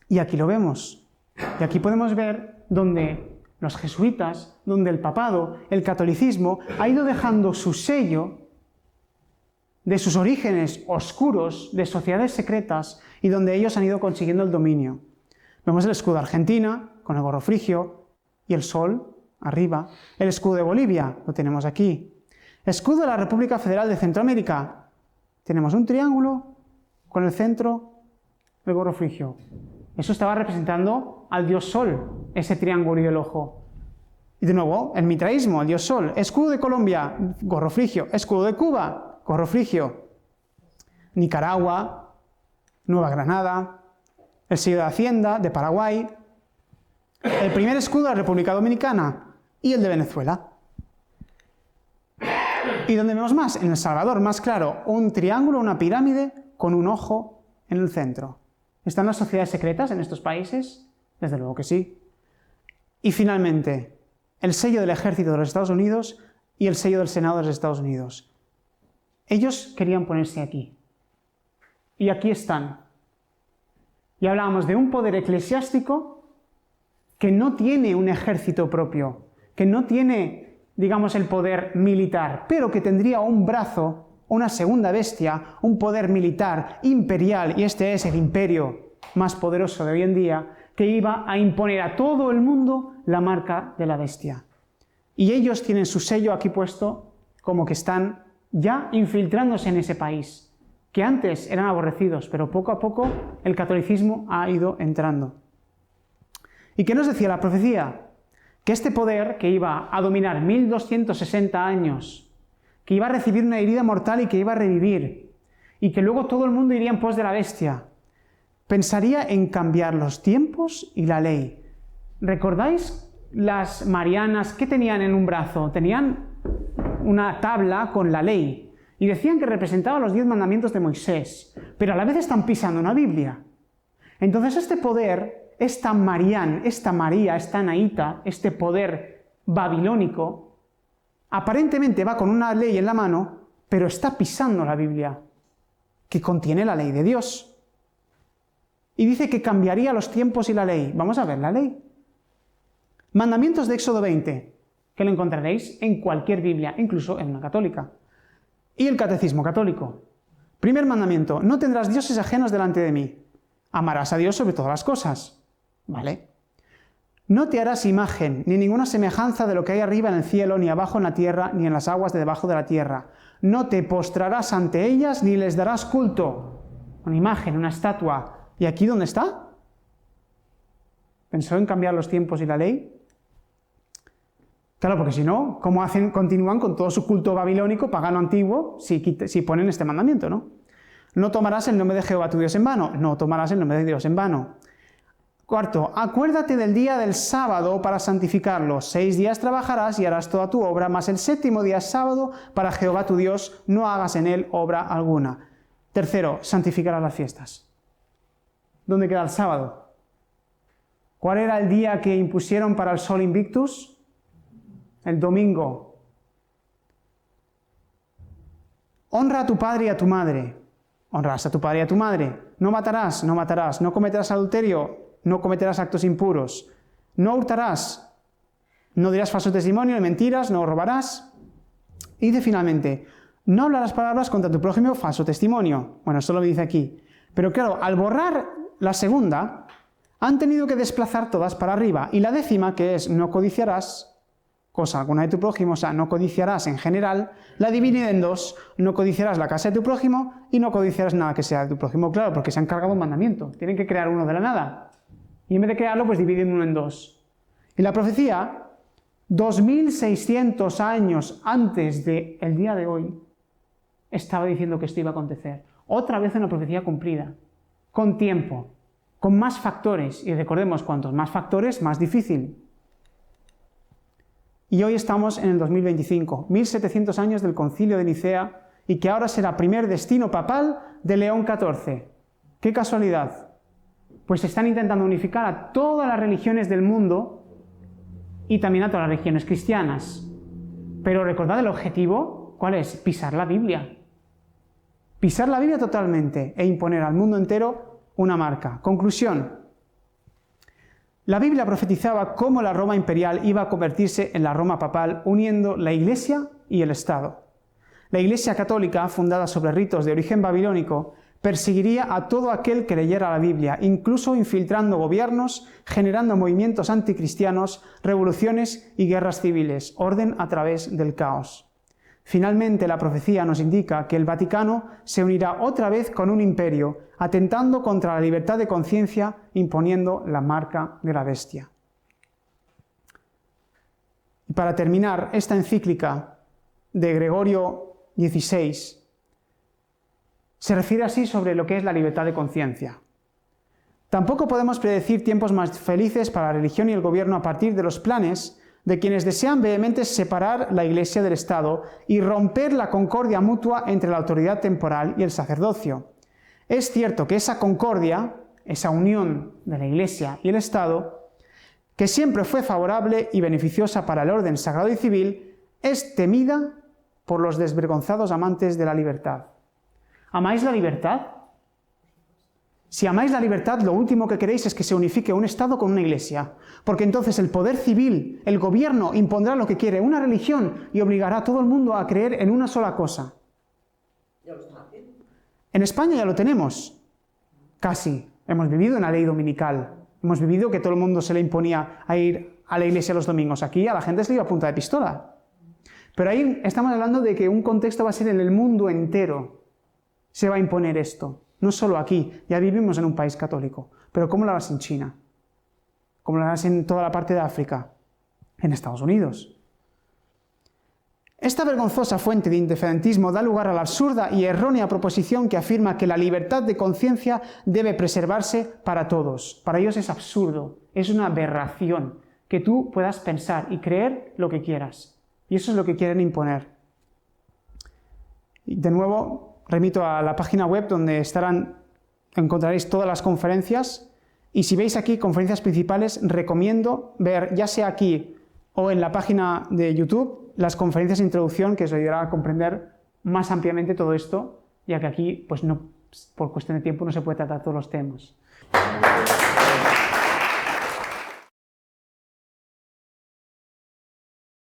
Y aquí lo vemos. Y aquí podemos ver donde los jesuitas, donde el papado, el catolicismo, ha ido dejando su sello de sus orígenes oscuros, de sociedades secretas, y donde ellos han ido consiguiendo el dominio. Vemos el escudo de Argentina, con el gorro frigio, y el sol, arriba. El escudo de Bolivia, lo tenemos aquí. Escudo de la República Federal de Centroamérica. Tenemos un triángulo, con el centro, el gorro frigio. Eso estaba representando al dios Sol, ese triángulo y el ojo. Y de nuevo, el mitraísmo, el dios Sol. Escudo de Colombia, gorro frigio. Escudo de Cuba, gorro frigio. Nicaragua, Nueva Granada, el sello de Hacienda de Paraguay, El primer escudo de la República Dominicana y el de Venezuela. ¿Y dónde vemos más? En El Salvador, más claro, un triángulo, una pirámide con un ojo en el centro. ¿Están las sociedades secretas en estos países? Desde luego que sí. Y finalmente, el sello del ejército de los Estados Unidos y el sello del Senado de los Estados Unidos. Ellos querían ponerse aquí. Y aquí están. Y hablábamos de un poder eclesiástico que no tiene un ejército propio, que no tiene, digamos, el poder militar, pero que tendría un brazo, una segunda bestia, un poder militar imperial, y este es el imperio más poderoso de hoy en día, que iba a imponer a todo el mundo la marca de la bestia. Y ellos tienen su sello aquí puesto como que están ya infiltrándose en ese país, que antes eran aborrecidos, pero poco a poco el catolicismo ha ido entrando. ¿Y qué nos decía la profecía? Que este poder, que iba a dominar 1260 años, que iba a recibir una herida mortal y que iba a revivir, y que luego todo el mundo iría en pos de la bestia, pensaría en cambiar los tiempos y la ley. ¿Recordáis las marianas? ¿Qué tenían en un brazo? Tenían una tabla con la ley. Y decían que representaba los 10 mandamientos de Moisés, pero a la vez están pisando una Biblia. Entonces este poder, esta Marián, esta María, esta Naíta, este poder babilónico, aparentemente va con una ley en la mano, pero está pisando la Biblia, que contiene la ley de Dios. Y dice que cambiaría los tiempos y la ley. Vamos a ver la ley. Mandamientos de Éxodo 20, que lo encontraréis en cualquier Biblia, incluso en una católica. Y el Catecismo Católico. Primer mandamiento, no tendrás dioses ajenos delante de mí. Amarás a Dios sobre todas las cosas. ¿Vale? No te harás imagen, ni ninguna semejanza de lo que hay arriba en el cielo, ni abajo en la tierra, ni en las aguas de debajo de la tierra. No te postrarás ante ellas, ni les darás culto. Una imagen, una estatua. ¿Y aquí dónde está? ¿Pensó en cambiar los tiempos y la ley? Claro, porque si no, ¿cómo continúan con todo su culto babilónico, pagano antiguo, si ponen este mandamiento, ¿no? No tomarás el nombre de Jehová tu Dios en vano. No tomarás el nombre de Dios en vano. Cuarto, acuérdate del día del sábado para santificarlo. 6 días trabajarás y harás toda tu obra, mas el 7º día es sábado para Jehová tu Dios, no hagas en él obra alguna. Tercero, santificarás las fiestas. ¿Dónde queda el sábado? ¿Cuál era el día que impusieron para el Sol Invictus? El domingo. Honra a tu padre y a tu madre. Honrarás a tu padre y a tu madre. No matarás, no matarás. No cometerás adulterio, no cometerás actos impuros. No hurtarás. No dirás falso testimonio, ni mentiras, no robarás. Y dice finalmente, no hablarás palabras contra tu prójimo, falso testimonio. Bueno, eso lo dice aquí. Pero claro, al borrar la segunda, han tenido que desplazar todas para arriba. Y la 10ª, que es no codiciarás cosa alguna de tu prójimo, o sea, no codiciarás en general, la divide en 2, no codiciarás la casa de tu prójimo y no codiciarás nada que sea de tu prójimo. Claro, porque se han cargado un mandamiento, tienen que crear uno de la nada. Y en vez de crearlo, pues dividen uno en 2. Y la profecía, 2600 años antes del día de hoy, estaba diciendo que esto iba a acontecer. Otra vez una profecía cumplida, con tiempo, con más factores. Y recordemos, cuantos más factores, más difícil. Y hoy estamos en el 2025, 1700 años del Concilio de Nicea, y que ahora será primer destino papal de León XIV. ¡Qué casualidad! Pues están intentando unificar a todas las religiones del mundo y también a todas las religiones cristianas. Pero recordad el objetivo, ¿cuál es? Pisar la Biblia. Pisar la Biblia totalmente e imponer al mundo entero una marca. Conclusión. La Biblia profetizaba cómo la Roma imperial iba a convertirse en la Roma papal, uniendo la Iglesia y el Estado. La Iglesia católica, fundada sobre ritos de origen babilónico, perseguiría a todo aquel que leyera la Biblia, incluso infiltrando gobiernos, generando movimientos anticristianos, revoluciones y guerras civiles, orden a través del caos. Finalmente, la profecía nos indica que el Vaticano se unirá otra vez con un imperio, atentando contra la libertad de conciencia, imponiendo la marca de la bestia. Y para terminar, esta encíclica de Gregorio XVI se refiere así sobre lo que es la libertad de conciencia. Tampoco podemos predecir tiempos más felices para la religión y el gobierno a partir de los planes de quienes desean vehemente separar la Iglesia del Estado y romper la concordia mutua entre la autoridad temporal y el sacerdocio. Es cierto que esa concordia, esa unión de la Iglesia y el Estado, que siempre fue favorable y beneficiosa para el orden sagrado y civil, es temida por los desvergonzados amantes de la libertad. ¿Amáis la libertad? Si amáis la libertad, lo último que queréis es que se unifique un Estado con una Iglesia, porque entonces el poder civil, el gobierno, impondrá lo que quiere, una religión, y obligará a todo el mundo a creer en una sola cosa. Ya lo están haciendo. En España ya lo tenemos, casi. Hemos vivido en la ley dominical, hemos vivido que todo el mundo se le imponía a ir a la iglesia los domingos. Aquí a la gente se le iba a punta de pistola. Pero ahí estamos hablando de que un contexto va a ser en el mundo entero. Se va a imponer esto. No solo aquí, ya vivimos en un país católico, pero ¿cómo lo harás en China? ¿Cómo lo harás en toda la parte de África? En Estados Unidos. Esta vergonzosa fuente de indiferentismo da lugar a la absurda y errónea proposición que afirma que la libertad de conciencia debe preservarse para todos. Para ellos es absurdo, es una aberración que tú puedas pensar y creer lo que quieras. Y eso es lo que quieren imponer. Y de nuevo, remito a la página web donde encontraréis todas las conferencias, y si veis aquí conferencias principales, recomiendo ver, ya sea aquí o en la página de YouTube, las conferencias de introducción que os ayudará a comprender más ampliamente todo esto, ya que aquí, pues no, por cuestión de tiempo, no se puede tratar todos los temas.